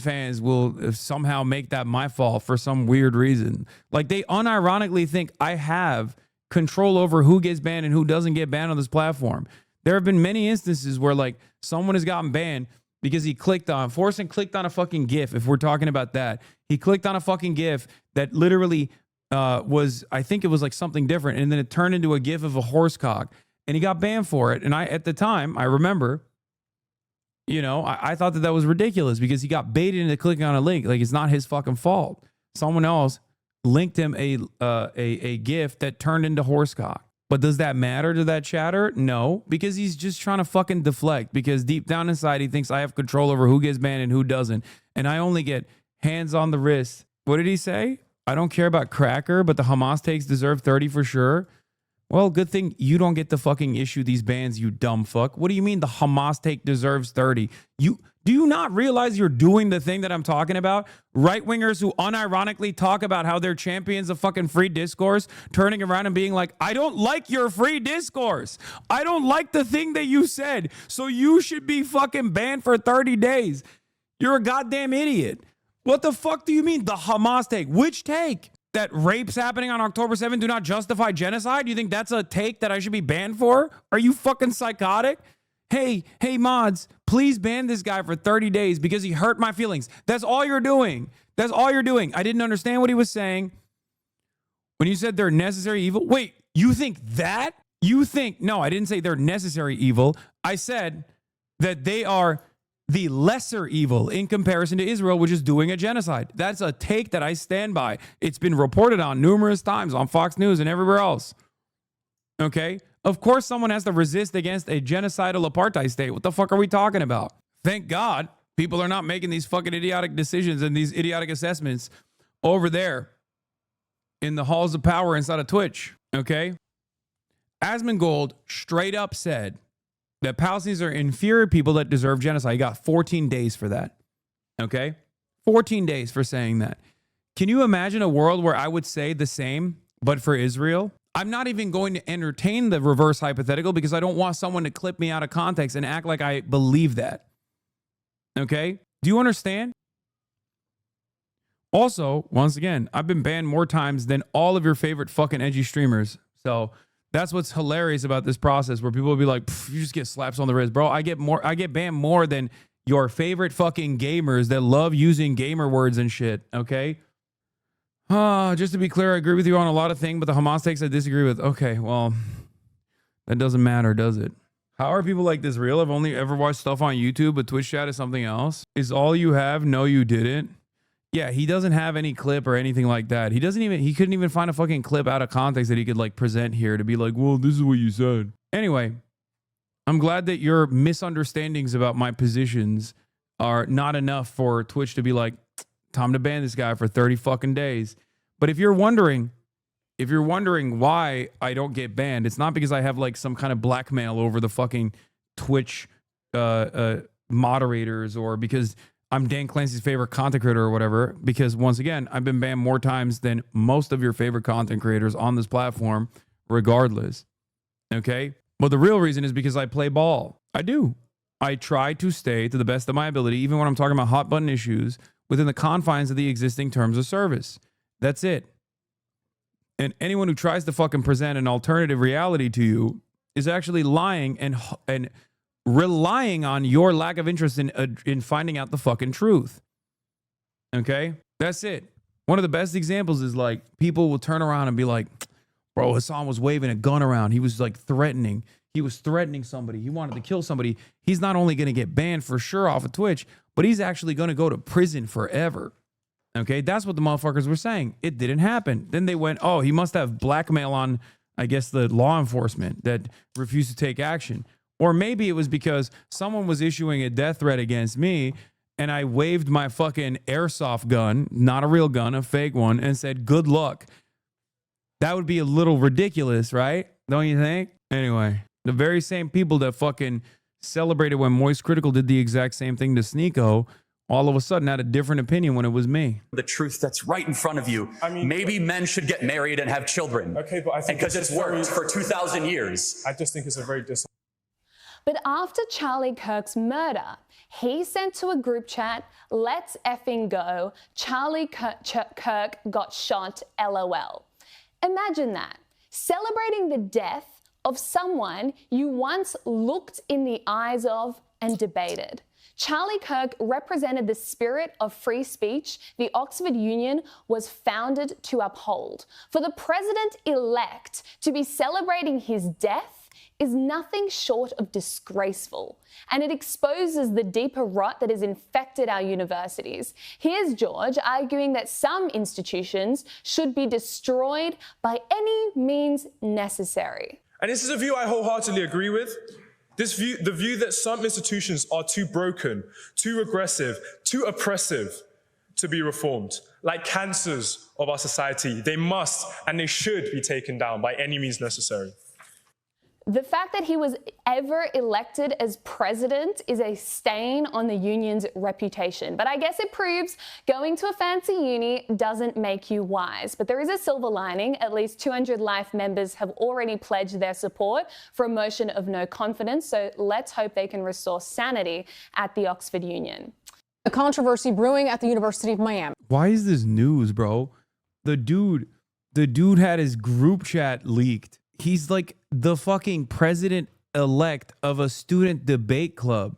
fans will somehow make that my fault for some weird reason. Like they unironically think I have control over who gets banned and who doesn't get banned on this platform. There have been many instances where like someone has gotten banned because he Forsen clicked on a fucking GIF. If we're talking about that, he clicked on a fucking GIF that literally I think it was like something different. And then it turned into a GIF of a horse cock and he got banned for it. And at the time, I remember, I thought that was ridiculous because he got baited into clicking on a link. Like it's not his fucking fault. Someone else linked him a GIF that turned into horse cock. But does that matter to that chatter? No, because he's just trying to fucking deflect because deep down inside, he thinks I have control over who gets banned and who doesn't. And I only get hands on the wrist. What did he say? I don't care about cracker, but the Hamas takes deserve 30 for sure. Well, good thing you don't get to fucking issue these bans, you dumb fuck. What do you mean the Hamas take deserves 30? Do you not realize you're doing the thing that I'm talking about? Right-wingers who unironically talk about how they're champions of fucking free discourse, turning around and being like, I don't like your free discourse. I don't like the thing that you said. So you should be fucking banned for 30 days. You're a goddamn idiot. What the fuck do you mean the Hamas take? Which take? That rapes happening on October 7th do not justify genocide? Do you think that's a take that I should be banned for? Are you fucking psychotic? Hey, mods, please ban this guy for 30 days because he hurt my feelings. That's all you're doing. That's all you're doing. I didn't understand what he was saying. When you said they're necessary evil, wait, you think that? No, I didn't say they're necessary evil. I said that they are the lesser evil in comparison to Israel, which is doing a genocide. That's a take that I stand by. It's been reported on numerous times on Fox News and everywhere else. Okay? Of course, someone has to resist against a genocidal apartheid state. What the fuck are we talking about? Thank God people are not making these fucking idiotic decisions and these idiotic assessments over there in the halls of power inside of Twitch. Okay? Asmongold straight up said that Palestinians are inferior people that deserve genocide. He got 14 days for that. Okay? 14 days for saying that. Can you imagine a world where I would say the same, but for Israel? I'm not even going to entertain the reverse hypothetical because I don't want someone to clip me out of context and act like I believe that. Okay? Do you understand? Also, once again, I've been banned more times than all of your favorite fucking edgy streamers. So that's what's hilarious about this process where people will be like, you just get slaps on the wrist. Bro, I get banned more than your favorite fucking gamers that love using gamer words and shit. Okay? Just to be clear, I agree with you on a lot of things, but the Hamas takes I disagree with. Okay, well, That doesn't matter, does it? How are people like this real? I've only ever watched stuff on YouTube, but Twitch chat is something else. Is all you have? No, you didn't. Yeah, he doesn't have any clip or anything like that. He couldn't even find a fucking clip out of context that he could like present here to be like, well, this is what you said. Anyway, I'm glad that your misunderstandings about my positions are not enough for Twitch to be like, time to ban this guy for 30 fucking days. But if you're wondering why I don't get banned, it's not because I have like some kind of blackmail over the fucking Twitch moderators or because I'm Dan Clancy's favorite content creator or whatever. Because once again, I've been banned more times than most of your favorite content creators on this platform, regardless. Okay? But the real reason is because I play ball. I do. I try to stay to the best of my ability, even when I'm talking about hot button issues, within the confines of the existing terms of service. That's it. And anyone who tries to fucking present an alternative reality to you is actually lying and relying on your lack of interest in finding out the fucking truth. Okay? That's it. One of the best examples is like people will turn around and be like, bro, Hasan was waving a gun around. He was like threatening. He was threatening somebody. He wanted to kill somebody. He's not only going to get banned for sure off of Twitch, but he's actually going to go to prison forever. Okay, that's what the motherfuckers were saying. It didn't happen. Then they went, oh, he must have blackmail on, I guess, the law enforcement that refused to take action. Or maybe it was because someone was issuing a death threat against me and I waved my fucking airsoft gun, not a real gun, a fake one, and said, good luck. That would be a little ridiculous, right? Don't you think? Anyway, the very same people that fucking celebrated when Moist Critical did the exact same thing to Sneeko all of a sudden had a different opinion when it was me. The truth that's right in front of you. I mean, maybe men should get married and have children. Okay, but I think because it's worked for 2,000 years. I just think it's a very But after Charlie Kirk's murder, he sent to a group chat, let's effing go, Charlie Kirk got shot, LOL. Imagine that, celebrating the death of someone you once looked in the eyes of and debated. Charlie Kirk represented the spirit of free speech the Oxford Union was founded to uphold. For the president-elect to be celebrating his death is nothing short of disgraceful, and it exposes the deeper rot that has infected our universities. Here's George arguing that some institutions should be destroyed by any means necessary. And this is a view I wholeheartedly agree with. The view that some institutions are too broken, too regressive, too oppressive to be reformed. Like cancers of our society, they must and they should be taken down by any means necessary. The fact that he was ever elected as president is a stain on the union's reputation. But I guess it proves going to a fancy uni doesn't make you wise. But there is a silver lining. At least 200 Life members have already pledged their support for a motion of no confidence. So let's hope they can restore sanity at the Oxford Union. A controversy brewing at the University of Miami. Why is this news, bro? The dude had his group chat leaked. He's like the fucking president-elect of a student debate club.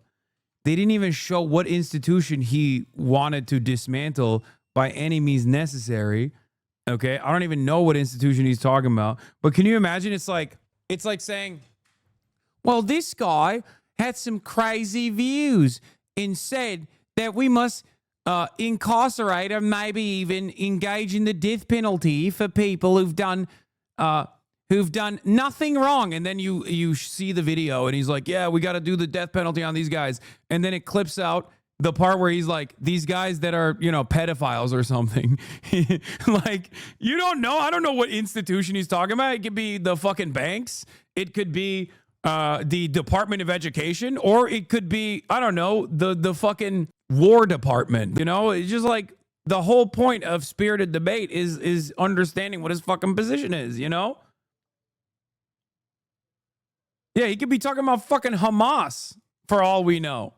They didn't even show what institution he wanted to dismantle by any means necessary. Okay, I don't even know what institution he's talking about. But can you imagine? It's like saying, well, this guy had some crazy views and said that we must incarcerate or maybe even engage in the death penalty for people who've done nothing wrong. And then you see the video and he's like, yeah, we got to do the death penalty on these guys. And then it clips out the part where he's like, these guys that are, pedophiles or something. Like, you don't know. I don't know what institution he's talking about. It could be the fucking banks. It could be the Department of Education, or it could be, I don't know, the fucking War Department. It's just like the whole point of spirited debate is understanding what his fucking position is, Yeah, he could be talking about fucking Hamas for all we know.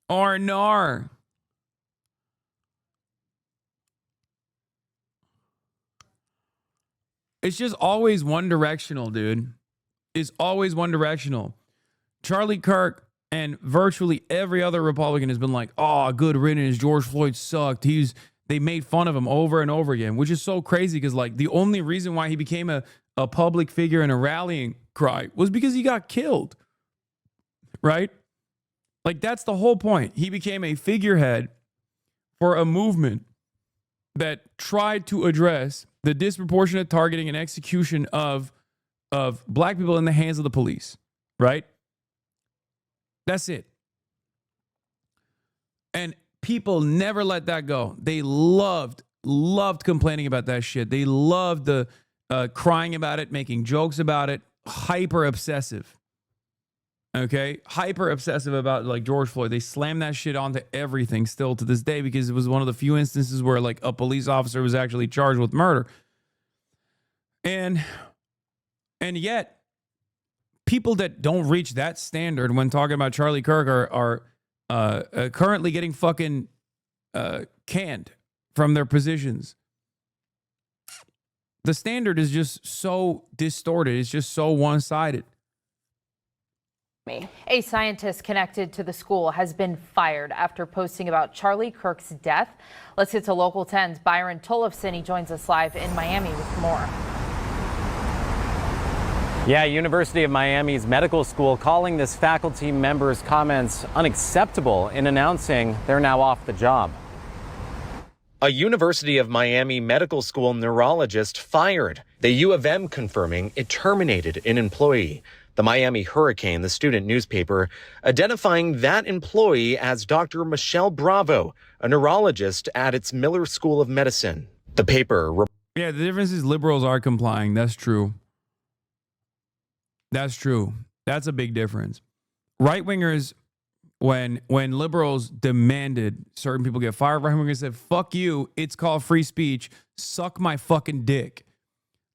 Or nor. It's just always one directional, dude. It's always one directional. Charlie Kirk and virtually every other Republican has been like, oh, good riddance. George Floyd sucked. They made fun of him over and over again, which is so crazy because like the only reason why he became a public figure and a rallying cry was because he got killed. Right? Like that's the whole point. He became a figurehead for a movement that tried to address the disproportionate targeting and execution of black people in the hands of the police, right? That's it. And people never let that go. They loved complaining about that shit. They loved the crying about it, making jokes about it, hyper obsessive. Okay, hyper obsessive about like George Floyd. They slammed that shit onto everything still to this day because it was one of the few instances where like a police officer was actually charged with murder. And yet people that don't reach that standard when talking about Charlie Kirk are currently getting fucking canned from their positions. The standard is just so distorted. It's just so one-sided. A scientist connected to the school has been fired after posting about Charlie Kirk's death. Let's get to Local 10's Byron Tollefson. He joins us live in Miami with more. Yeah, University of Miami's medical school calling this faculty member's comments unacceptable in announcing they're now off the job. A University of Miami medical school neurologist fired. The U of M confirming it terminated an employee. The Miami Hurricane, the student newspaper, identifying that employee as Dr. Michelle Bravo, a neurologist at its Miller School of Medicine. The paper... Yeah, the difference is liberals are complying. That's true. That's true. That's a big difference. Right-wingers, when liberals demanded certain people get fired, right-wingers said, fuck you, it's called free speech, suck my fucking dick.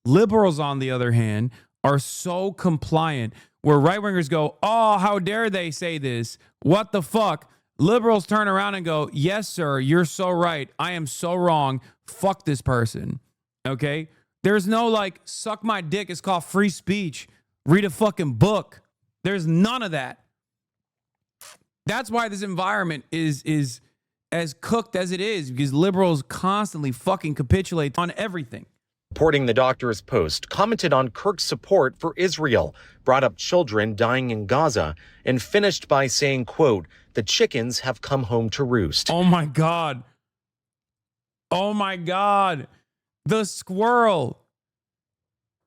Liberals, on the other hand, are so compliant where right-wingers go, oh, how dare they say this? What the fuck? Liberals turn around and go, yes, sir, you're so right. I am so wrong. Fuck this person. Okay? There's no like, suck my dick. It's called free speech. Read a fucking book. There's none of that. That's why this environment is as cooked as it is, because liberals constantly fucking capitulate on everything. Reporting the doctor's post, commented on Kirk's support for Israel, brought up children dying in Gaza, and finished by saying, quote, the chickens have come home to roost. Oh my God. Oh my God. The squirrel.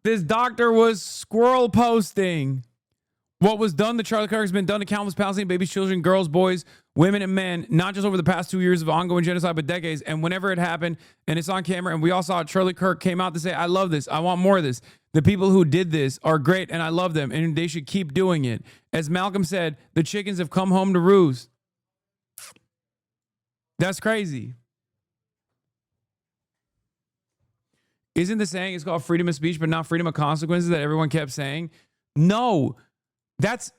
This doctor was squirrel posting. What was done to Charlie Kirk has been done to countless Palestinian babies, children, girls, boys, women, and men, not just over the past 2 years of ongoing genocide, but decades. And whenever it happened, and it's on camera, and we all saw it, Charlie Kirk came out to say, I love this. I want more of this. The people who did this are great, and I love them, and they should keep doing it. As Malcolm said, the chickens have come home to roost. That's crazy. Isn't the saying it's called freedom of speech, but not freedom of consequences that everyone kept saying? No. That's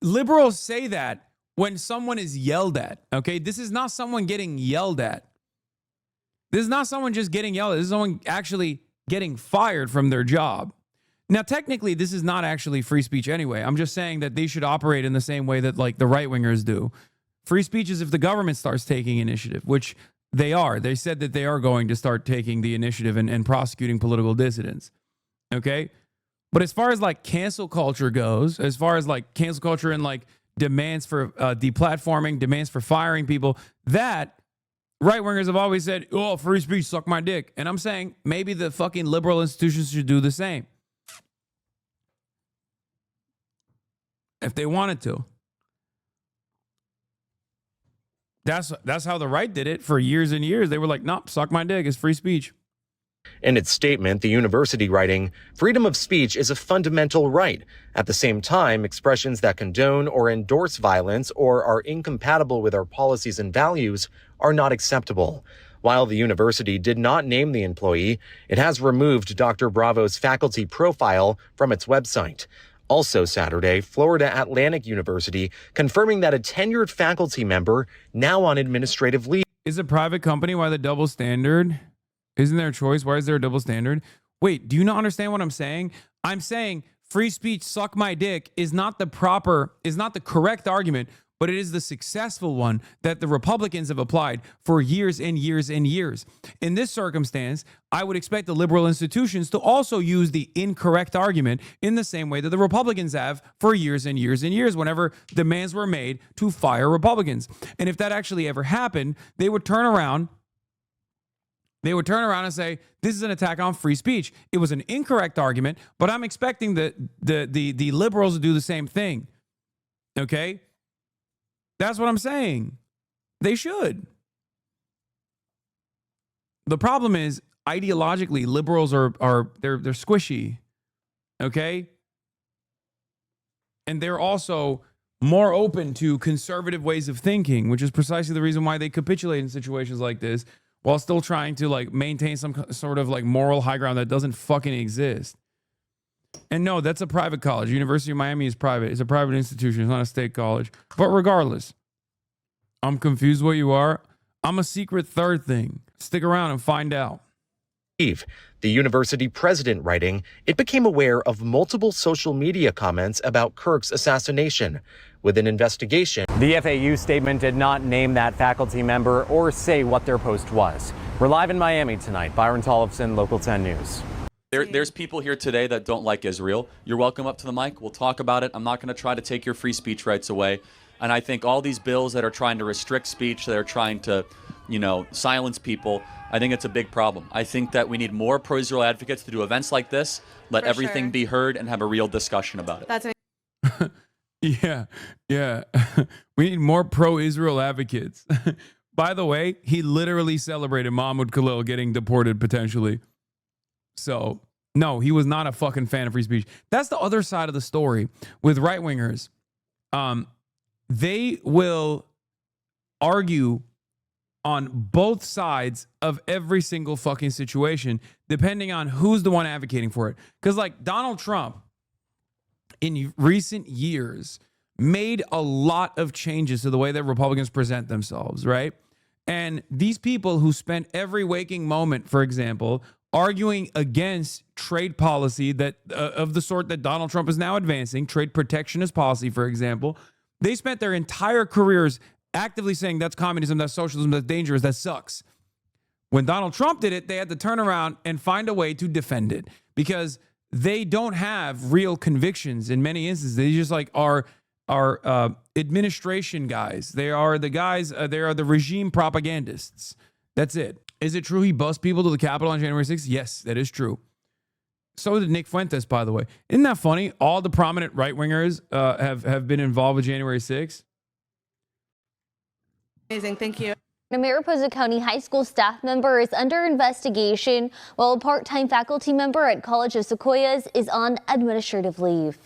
liberals say that when someone is yelled at. Okay, this is not someone getting yelled at. This is not someone just getting yelled at. This is someone actually getting fired from their job. Now, technically, this is not actually free speech anyway. I'm just saying that they should operate in the same way that like the right wingers do. Free speech is if the government starts taking initiative, which they are. They said that they are going to start taking the initiative and prosecuting political dissidents. Okay. But as far as like cancel culture goes, as far as like cancel culture and like demands for deplatforming, demands for firing people, that right-wingers have always said, oh, free speech, suck my dick. And I'm saying maybe the fucking liberal institutions should do the same. If they wanted to. That's how the right did it for years and years. They were like, nope, suck my dick, it's free speech. In its statement, the university writing, freedom of speech is a fundamental right. At the same time, expressions that condone or endorse violence or are incompatible with our policies and values are not acceptable. While the university did not name the employee, it has removed Dr. Bravo's faculty profile from its website. Also Saturday, Florida Atlantic University confirming that a tenured faculty member now on administrative leave. Is a private company, why the double standard? Isn't there a choice? Why is there a double standard? Wait, do you not understand what I'm saying? I'm saying free speech, suck my dick, is not the correct argument, but it is the successful one that the Republicans have applied for years and years and years. In this circumstance, I would expect the liberal institutions to also use the incorrect argument in the same way that the Republicans have for years and years and years whenever demands were made to fire Republicans. And if that actually ever happened, they would turn around and say, this is an attack on free speech. It was an incorrect argument, but I'm expecting the liberals to do the same thing. Okay? That's what I'm saying. They should. The problem is, ideologically, liberals are they're squishy. Okay? And they're also more open to conservative ways of thinking, which is precisely the reason why they capitulate in situations like this, while still trying to like maintain some sort of like moral high ground that doesn't fucking exist. And no, that's a private college. University of Miami is private. It's a private institution. It's not a state college. But regardless, I'm confused what you are. I'm a secret third thing. Stick around and find out. The university president writing, it became aware of multiple social media comments about Kirk's assassination. With an investigation, The FAU statement did not name that faculty member or say what their post was. We're live in Miami tonight. Byron Tollefson, Local 10 News. There's people here today that don't like Israel. You're welcome up to the mic. We'll talk about it. I'm not going to try to take your free speech rights away. And I think all these bills that are trying to restrict speech, that are trying to, silence people, I think it's a big problem. I think that we need more pro-Israel advocates to do events like this, let everything be heard, and have a real discussion about it. That's Yeah. We need more pro-Israel advocates. By the way, he literally celebrated Mahmoud Khalil getting deported potentially. So, no, he was not a fucking fan of free speech. That's the other side of the story with right-wingers. They will argue on both sides of every single fucking situation, depending on who's the one advocating for it. Because like Donald Trump, in recent years, made a lot of changes to the way that Republicans present themselves, right? And these people who spent every waking moment, for example, arguing against trade policy that of the sort that Donald Trump is now advancing, trade protectionist policy, for example, they spent their entire careers actively saying that's communism, that's socialism, that's dangerous, that sucks. When Donald Trump did it, they had to turn around and find a way to defend it because they don't have real convictions in many instances. They just like are administration guys. They are the guys, they are the regime propagandists. That's it. Is it true he bussed people to the Capitol on January 6th? Yes, that is true. So did Nick Fuentes, by the way. Isn't that funny? All the prominent right-wingers have been involved with January 6th. amazing. Thank you. A Mariposa County High School staff member is under investigation while a part-time faculty member at College of Sequoias is on administrative leave.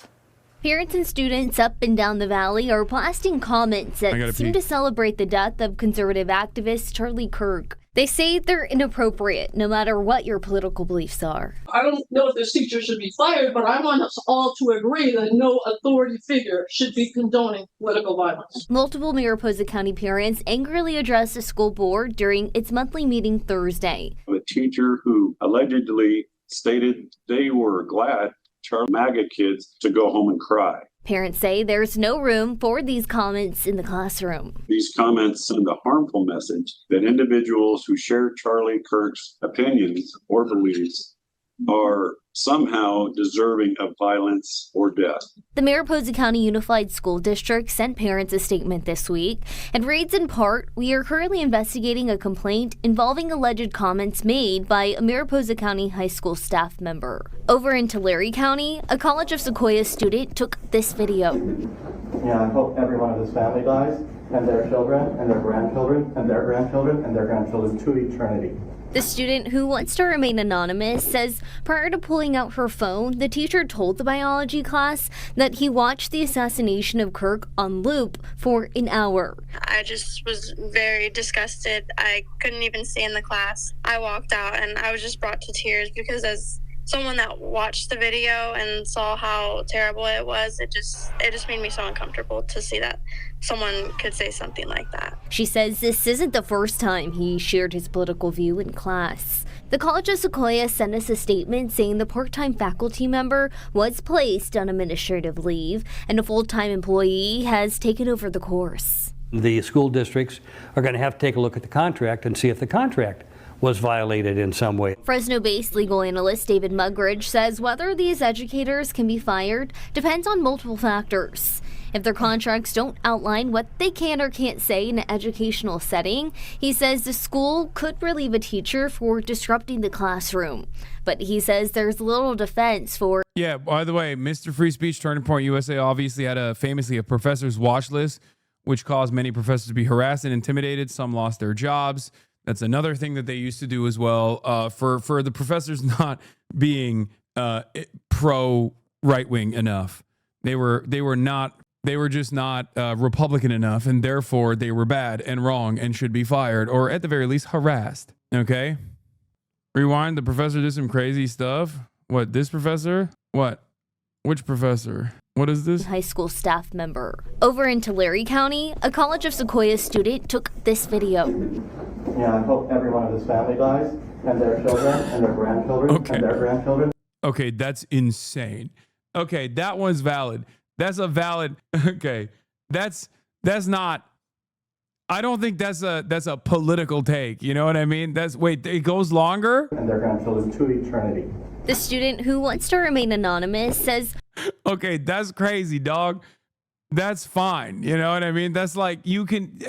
Parents and students up and down the valley are blasting comments that seem to celebrate the death of conservative activist Charlie Kirk. They say they're inappropriate no matter what your political beliefs are. I don't know if this teacher should be fired, but I want us all to agree that no authority figure should be condoning political violence. Multiple Mariposa County parents angrily addressed the school board during its monthly meeting Thursday. A teacher who allegedly stated they were glad Charlie MAGA kids to go home and cry. Parents say there's no room for these comments in the classroom. These comments send a harmful message that individuals who share Charlie Kirk's opinions or beliefs are somehow deserving of violence or death. The Mariposa County Unified School District sent parents a statement this week and reads in part, "We are currently investigating a complaint involving alleged comments made by a Mariposa County high school staff member." Over in Tulare County, a College of Sequoia student took this video. Yeah, I hope every one of his family dies, and their children, and their grandchildren, and their grandchildren, and their grandchildren to eternity. The student, who wants to remain anonymous, says prior to pulling out her phone, the teacher told the biology class that he watched the assassination of Kirk on loop for an hour. I just was very disgusted. I couldn't even stay in the class. I walked out and I was just brought to tears because as someone that watched the video and saw how terrible it was, it just made me so uncomfortable to see that someone could say something like that. She says this isn't the first time he shared his political view in class. The College of Sequoia sent us a statement saying the part-time faculty member was placed on administrative leave and a full-time employee has taken over the course. The school districts are going to have to take a look at the contract and see if the contract was violated in some way. Fresno-based legal analyst David Mugridge says whether these educators can be fired depends on multiple factors. If their contracts don't outline what they can or can't say in an educational setting, he says the school could relieve a teacher for disrupting the classroom. But he says there's little defense for... Yeah, by the way, Mr. Free Speech Turning Point USA obviously had famously a professor's watch list, which caused many professors to be harassed and intimidated. Some lost their jobs. That's another thing that they used to do as well, for the professors not being pro right wing enough. They were just not Republican enough, and therefore they were bad and wrong and should be fired, or at the very least harassed. Okay, rewind. The professor did some crazy stuff. What, this professor? What? Which professor? What is this? High school staff member. Over in Tulare County, a College of Sequoia student took this video. Yeah, I hope every one of his family dies, and their children, and their grandchildren, and their grandchildren. Okay, that's insane. Okay, that one's valid. That's a valid. Okay, that's not. I don't think that's a political take. You know what I mean? Wait, it goes longer. And their grandchildren to eternity. The student, who wants to remain anonymous, says, okay, that's crazy, dog. That's fine. You know what I mean? That's like, you can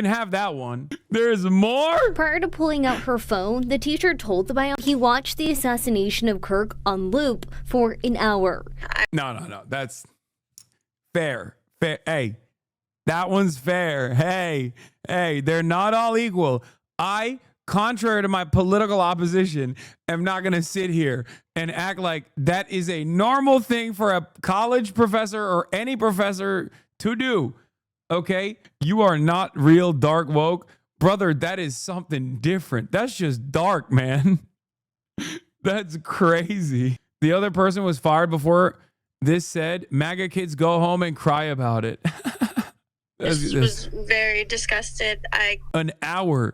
have that one. There's more? Prior to pulling out her phone, the teacher told the bio he watched the assassination of Kirk on loop for an hour. No. That's fair. Hey, that one's fair. Hey, they're not all equal. Contrary to my political opposition, am not going to sit here and act like that is a normal thing for a college professor or any professor to do. Okay? You are not real dark woke. Brother, that is something different. That's just dark, man. That's crazy. The other person was fired before this said, MAGA kids go home and cry about it. This was very disgusted. An hour?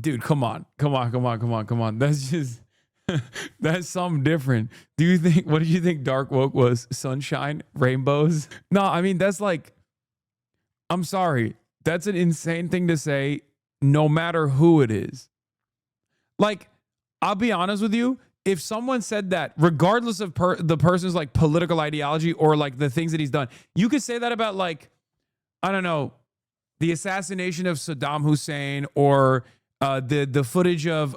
Dude, come on. That's just, that's something different. What do you think dark woke was? Sunshine? Rainbows? No, I mean, that's like, I'm sorry. That's an insane thing to say, no matter who it is. Like, I'll be honest with you. If someone said that, regardless of the person's like political ideology or like the things that he's done, you could say that about like, I don't know, the assassination of Saddam Hussein or the footage of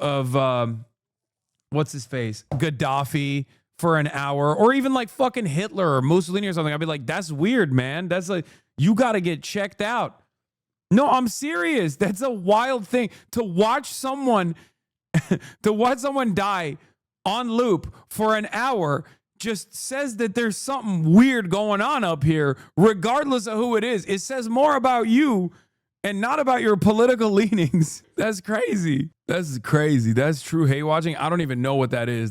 what's his face, Gaddafi for an hour, or even like fucking Hitler or Mussolini or something. I'd be like, that's weird, man. That's like, you got to get checked out. No, I'm serious. That's a wild thing to watch someone die on loop for an hour. Just says that there's something weird going on up here, regardless of who it is. It says more about you and not about your political leanings. That's crazy. That's crazy. That's true hate watching. I don't even know what that is.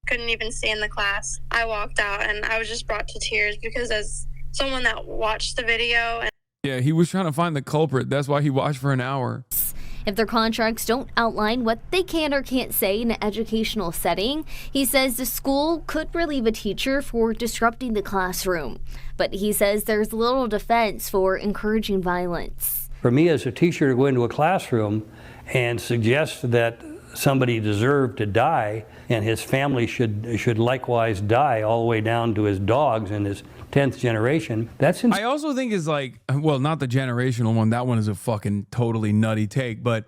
Couldn't even stay in the class. I walked out and I was just brought to tears because as someone that watched the video and yeah, he was trying to find the culprit. That's why he watched for an hour. If their contracts don't outline what they can or can't say in an educational setting, he says the school could relieve a teacher for disrupting the classroom. But he says there's little defense for encouraging violence. For me as a teacher to go into a classroom and suggest that somebody deserved to die and his family should likewise die all the way down to his dogs and his 10th generation, that's I also think is like, well, not the generational one. That one is a fucking totally nutty take. But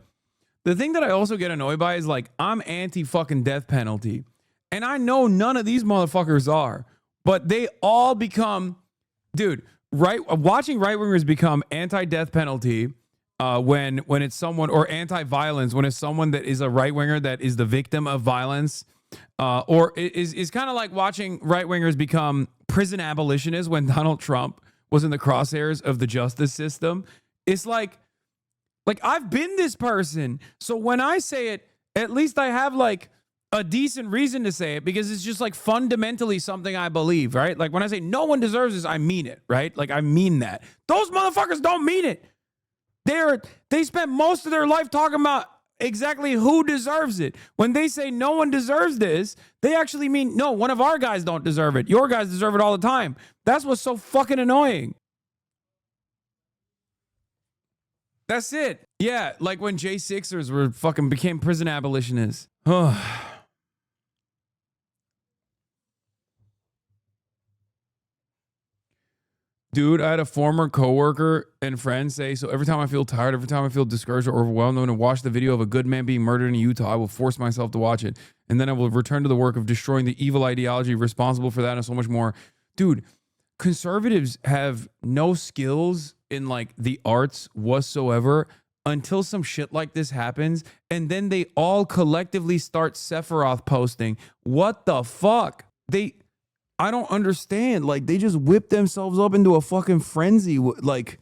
the thing that I also get annoyed by is like, I'm anti fucking death penalty. And I know none of these motherfuckers are, but they all become, dude, watching right wingers become anti-death penalty when it's someone, or anti-violence when it's someone that is a right winger that is the victim of violence, or is kind of like watching right wingers become prison abolitionists when Donald Trump was in the crosshairs of the justice system. It's like I've been this person, so when I say it, at least I have like a decent reason to say it, because it's just like fundamentally something I believe, right? Like when I say no one deserves this, I mean it, right? Like I mean that. Those motherfuckers don't mean it. They spent most of their life talking about exactly who deserves it. When they say no one deserves this, they actually mean, no, one of our guys don't deserve it. Your guys deserve it all the time. That's what's so fucking annoying. That's it. Yeah, like when J6ers were fucking became prison abolitionists. Dude, I had a former coworker and friend say, so every time I feel tired, every time I feel discouraged or overwhelmed, I'm going to watch the video of a good man being murdered in Utah. I will force myself to watch it. And then I will return to the work of destroying the evil ideology responsible for that and so much more. Dude, conservatives have no skills in like the arts whatsoever until some shit like this happens. And then they all collectively start Sephiroth posting. What the fuck? I don't understand. Like, they just whip themselves up into a fucking frenzy. Like,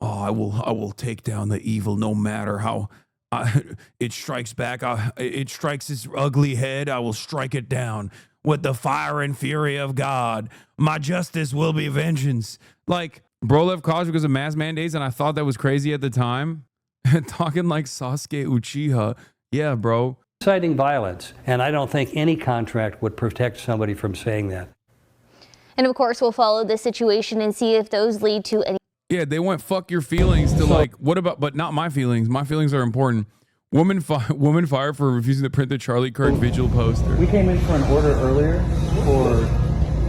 oh, I will take down the evil no matter how it strikes back. It strikes its ugly head. I will strike it down with the fire and fury of God. My justice will be vengeance. Like, bro left college because of mass mandates, and I thought that was crazy at the time. Talking like Sasuke Uchiha. Yeah, bro. Inciting violence, and I don't think any contract would protect somebody from saying that. And of course, we'll follow this situation and see if those lead to any. Yeah, they went fuck your feelings to like, what about, but not my feelings. My feelings are important. Woman fired for refusing to print the Charlie Kirk vigil poster. We came in for an order earlier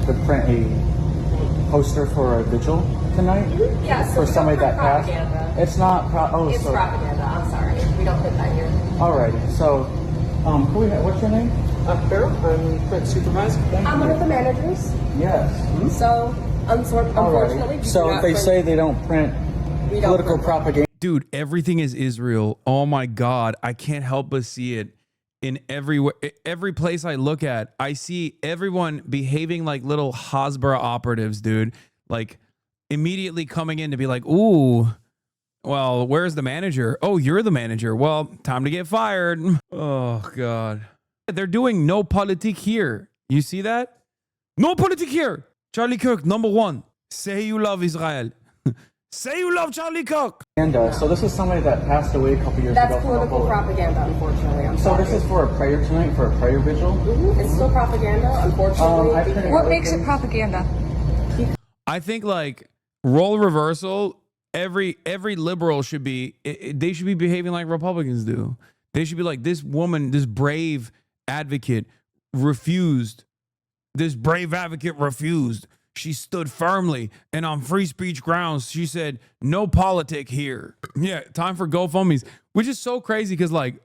to print a poster for a vigil tonight. Yeah, so for somebody that passed. Propaganda. It's not. It's propaganda. I'm sorry. We don't put that here. Alrighty. So, what's your name? Carol. I'm print supervisor. I'm one of the managers. Yes. So, unfortunately, we so do if not they print- say they don't print we don't political print- propaganda. Dude, everything is Israel. Oh my God. I can't help but see it in every place I look at. I see everyone behaving like little Hasbara operatives, dude. Like immediately coming in to be like, ooh, well, where's the manager? Oh, you're the manager. Well, time to get fired. Oh God. They're doing no politique here. You see that? No politique here. Charlie Kirk, #1. Say you love Israel. Say you love Charlie Kirk. So this is somebody that passed away a couple years ago. That's political propaganda, unfortunately. I'm So sorry. this is for a prayer tonight, for a prayer vigil? It's still propaganda, unfortunately. What makes it propaganda? I think like role reversal. Every liberal should be. They should be behaving like Republicans do. They should be like, this woman, this brave advocate refused. This brave advocate refused. She stood firmly, and on free speech grounds, she said, no politic here. Yeah, time for GoFundMes, which is so crazy because, like,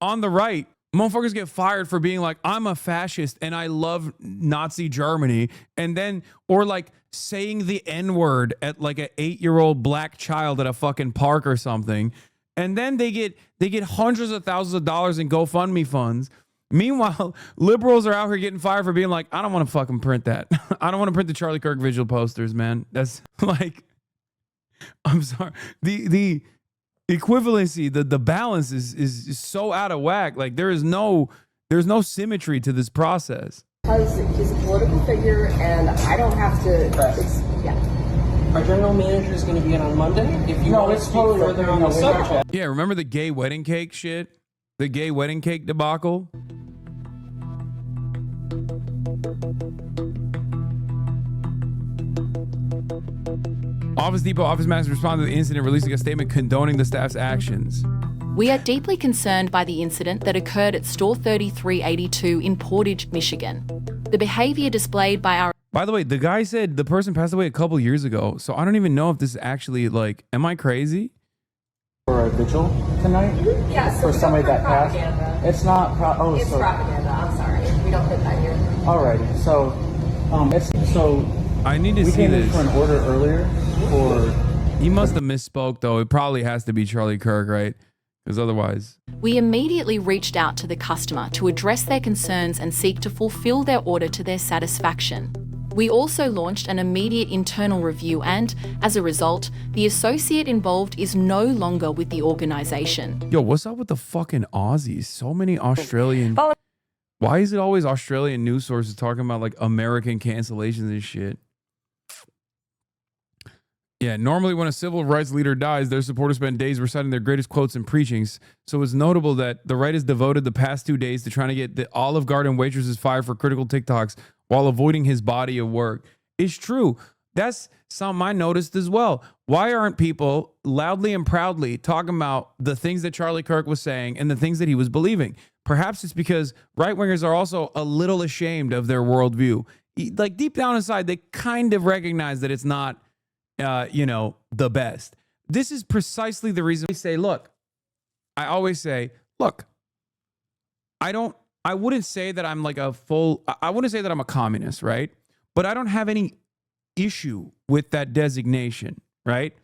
on the right, motherfuckers get fired for being like, I'm a fascist and I love Nazi Germany. And then, or like saying the N-word at like an 8-year-old black child at a fucking park or something. And then they get hundreds of thousands of dollars in GoFundMe funds. Meanwhile, liberals are out here getting fired for being like, I don't want to fucking print that. I don't want to print the Charlie Kirk vigil posters, man. That's like, I'm sorry. The equivalency, the balance is so out of whack. Like there's no symmetry to this process. Because he's a political figure, and I don't have to. Our general manager is going to be in on Monday. If you want to speak further on the subject. Yeah, remember the gay wedding cake shit? The gay wedding cake debacle? Office Depot office manager responded to the incident, releasing a statement condoning the staff's actions. We are deeply concerned by the incident that occurred at store 3382 in Portage, Michigan. The behavior displayed by our... By the way, the guy said the person passed away a couple years ago, so I don't even know if this is actually, like, am I crazy? For a vigil tonight? Yeah, for somebody that passed? propaganda. It's not. It's propaganda. I'm sorry. We don't put that here. Alrighty. So, I need to we see came in this. for an order earlier for. He must have misspoke, though. It probably has to be Charlie Kirk, right? Because otherwise... We immediately reached out to the customer to address their concerns and seek to fulfill their order to their satisfaction. We also launched an immediate internal review and, as a result, the associate involved is no longer with the organisation. Yo, what's up with the fucking Aussies? So many Australian... Why is it always Australian news sources talking about like American cancellations and shit? Yeah, normally when a civil rights leader dies, their supporters spend days reciting their greatest quotes and preachings. So it's notable that the right has devoted the past 2 days to trying to get the Olive Garden waitresses fired for critical TikToks while avoiding his body of work. It's true. That's something I noticed as well. Why aren't people loudly and proudly talking about the things that Charlie Kirk was saying and the things that he was believing? Perhaps it's because right-wingers are also a little ashamed of their worldview. Like deep down inside, they kind of recognize that it's not the best. This is precisely the reason I always say, look, I wouldn't say that I'm like I wouldn't say that I'm a communist, right? But I don't have any issue with that designation, right?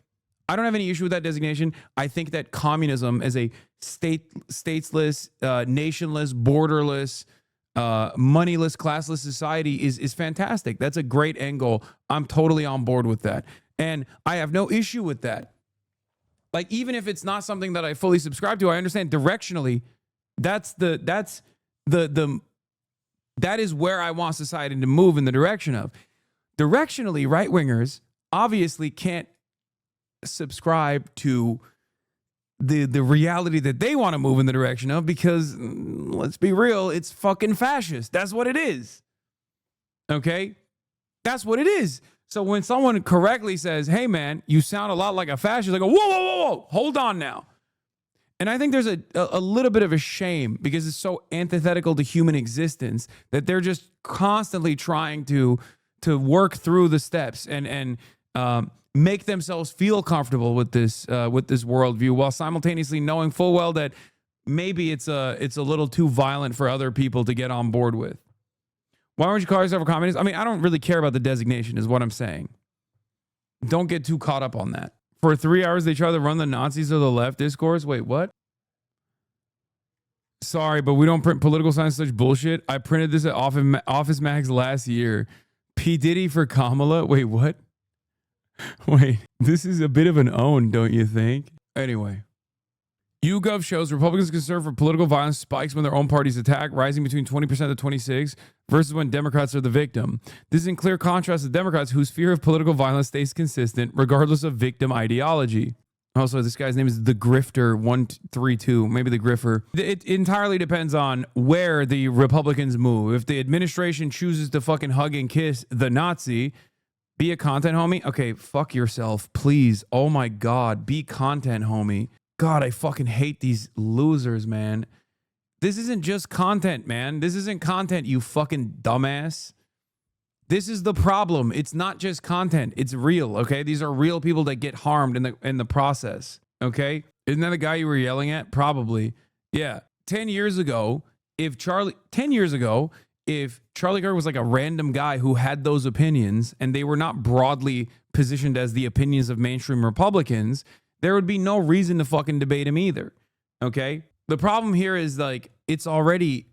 I don't have any issue with that designation. I think that communism as a statesless, nationless, borderless, moneyless, classless society is fantastic. That's a great angle. I'm totally on board with that. And I have no issue with that. Like, even if it's not something that I fully subscribe to, I understand directionally that is where I want society to move in the direction of. Directionally, right-wingers obviously can't subscribe to the reality that they want to move in the direction of because, let's be real, it's fucking fascist. That's what it is. Okay? That's what it is. So when someone correctly says, hey, man, you sound a lot like a fascist, I go, whoa, hold on now. And I think there's a little bit of a shame because it's so antithetical to human existence that they're just constantly trying to work through the steps and make themselves feel comfortable with this worldview while simultaneously knowing full well that maybe it's a little too violent for other people to get on board with. Why don't you call yourself a communist? I mean, I don't really care about the designation is what I'm saying. Don't get too caught up on that. For 3 hours, they try to run the Nazis of the left discourse. Wait, what? Sorry, but we don't print political science such bullshit. I printed this at Office Max last year. P. Diddy for Kamala. Wait, what? Wait, this is a bit of an own, don't you think? Anyway. YouGov shows Republicans' concern for political violence spikes when their own parties attack, rising between 20% to 26% versus when Democrats are the victim. This is in clear contrast to Democrats whose fear of political violence stays consistent regardless of victim ideology. Also, this guy's name is the Grifter 132, maybe the Griffer. It entirely depends on where the Republicans move. If the administration chooses to fucking hug and kiss the Nazi, be a content homie. Okay, fuck yourself, please. Oh my God, be content homie. God, I fucking hate these losers, man. This isn't just content, man. This isn't content, you fucking dumbass. This is the problem. It's not just content. It's real, okay? These are real people that get harmed in the process, okay? Isn't that the guy you were yelling at? Probably. Yeah. 10 years ago, if Charlie Kirk was like a random guy who had those opinions and they were not broadly positioned as the opinions of mainstream Republicans, there would be no reason to fucking debate him either. Okay? The problem here is like it's already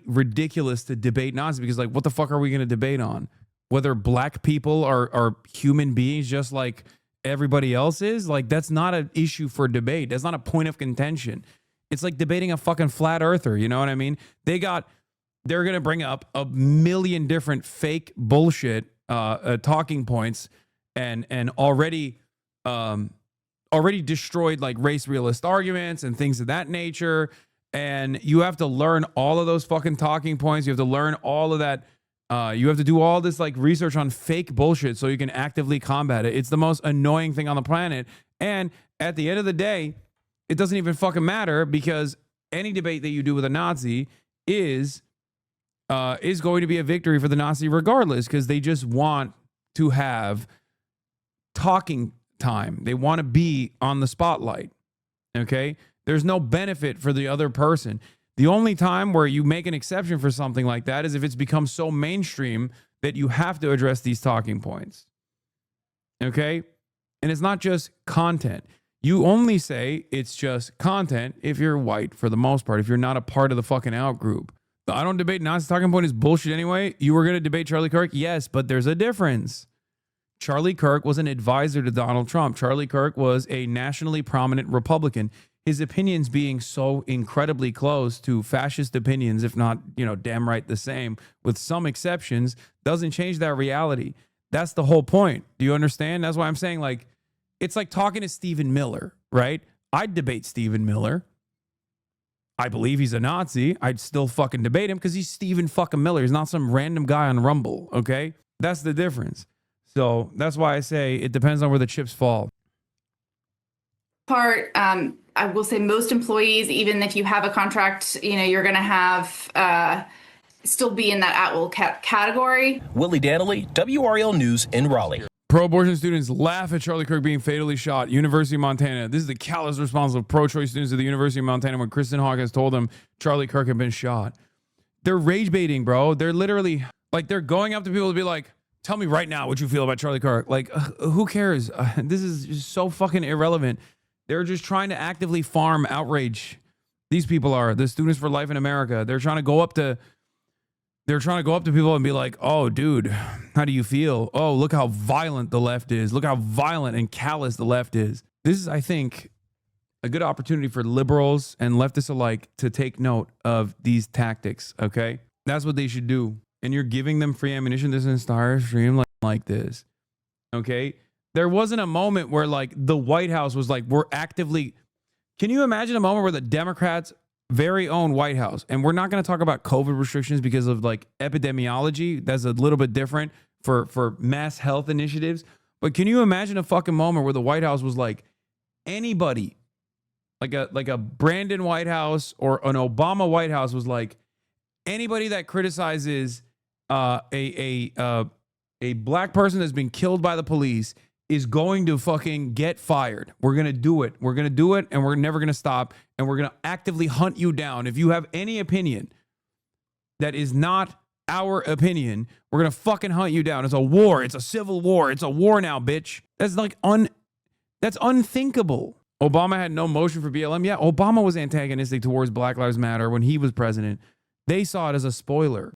ridiculous to debate Nazis because like what the fuck are we going to debate on? Whether black people are human beings just like everybody else is? Like that's not an issue for debate. That's not a point of contention. It's like debating a fucking flat earther, you know what I mean? They're going to bring up a million different fake bullshit talking points and already destroyed like race realist arguments and things of that nature. And you have to learn all of those fucking talking points. You have to learn all of that. You have to do all this like research on fake bullshit so you can actively combat it. It's the most annoying thing on the planet. And at the end of the day, it doesn't even fucking matter because any debate that you do with a Nazi is going to be a victory for the Nazi regardless because they just want to have talking time. They want to be on the spotlight. Okay? There's no benefit for the other person. The only time where you make an exception for something like that is if it's become so mainstream that you have to address these talking points. Okay? And it's not just content. You only say it's just content if you're white for the most part, if you're not a part of the fucking out group. The I don't debate Nazi talking point is bullshit anyway. You were going to debate Charlie Kirk? Yes, but there's a difference. Charlie Kirk was an advisor to Donald Trump. Charlie Kirk was a nationally prominent Republican. His opinions being so incredibly close to fascist opinions, if not, damn right the same, with some exceptions, doesn't change that reality. That's the whole point. Do you understand? That's why I'm saying, like, it's like talking to Stephen Miller, right? I'd debate Stephen Miller. I believe he's a Nazi. I'd still fucking debate him because he's Stephen fucking Miller. He's not some random guy on Rumble, okay? That's the difference. So that's why I say it depends on where the chips fall. Part, I will say most employees, even if you have a contract, you're going to have still be in that at-will category. Willie Danley, WRL News in Raleigh. Pro-abortion students laugh at Charlie Kirk being fatally shot. University of Montana. This is the callous response of pro-choice students at the University of Montana when Kristen Hawk has told them Charlie Kirk had been shot. They're rage baiting, bro. They're literally, like, they're going up to people to be like, tell me right now what you feel about Charlie Kirk. Like, who cares? This is just so fucking irrelevant. They're just trying to actively farm outrage. These people are the Students for Life in America. They're trying to go up to people and be like, oh, dude, how do you feel? Oh, look how violent the left is. Look how violent and callous the left is. This is, I think, a good opportunity for liberals and leftists alike to take note of these tactics, okay? That's what they should do. And you're giving them free ammunition this entire stream like this, okay? There wasn't a moment where, like, the White House was like, we're actively... Can you imagine a moment where the Democrats' very own White House, and we're not going to talk about COVID restrictions because of, like, epidemiology. That's a little bit different for mass health initiatives. But can you imagine a fucking moment where the White House was like, anybody, like a Brandon White House or an Obama White House was like, anybody that criticizes a black person that's been killed by the police is going to fucking get fired. We're going to do it. We're going to do it, and we're never going to stop, and we're going to actively hunt you down. If you have any opinion that is not our opinion, we're going to fucking hunt you down. It's a war. It's a civil war. It's a war now, bitch. That's like that's unthinkable. Obama had no motion for BLM. Yeah, Obama was antagonistic towards Black Lives Matter when he was president. They saw it as a spoiler.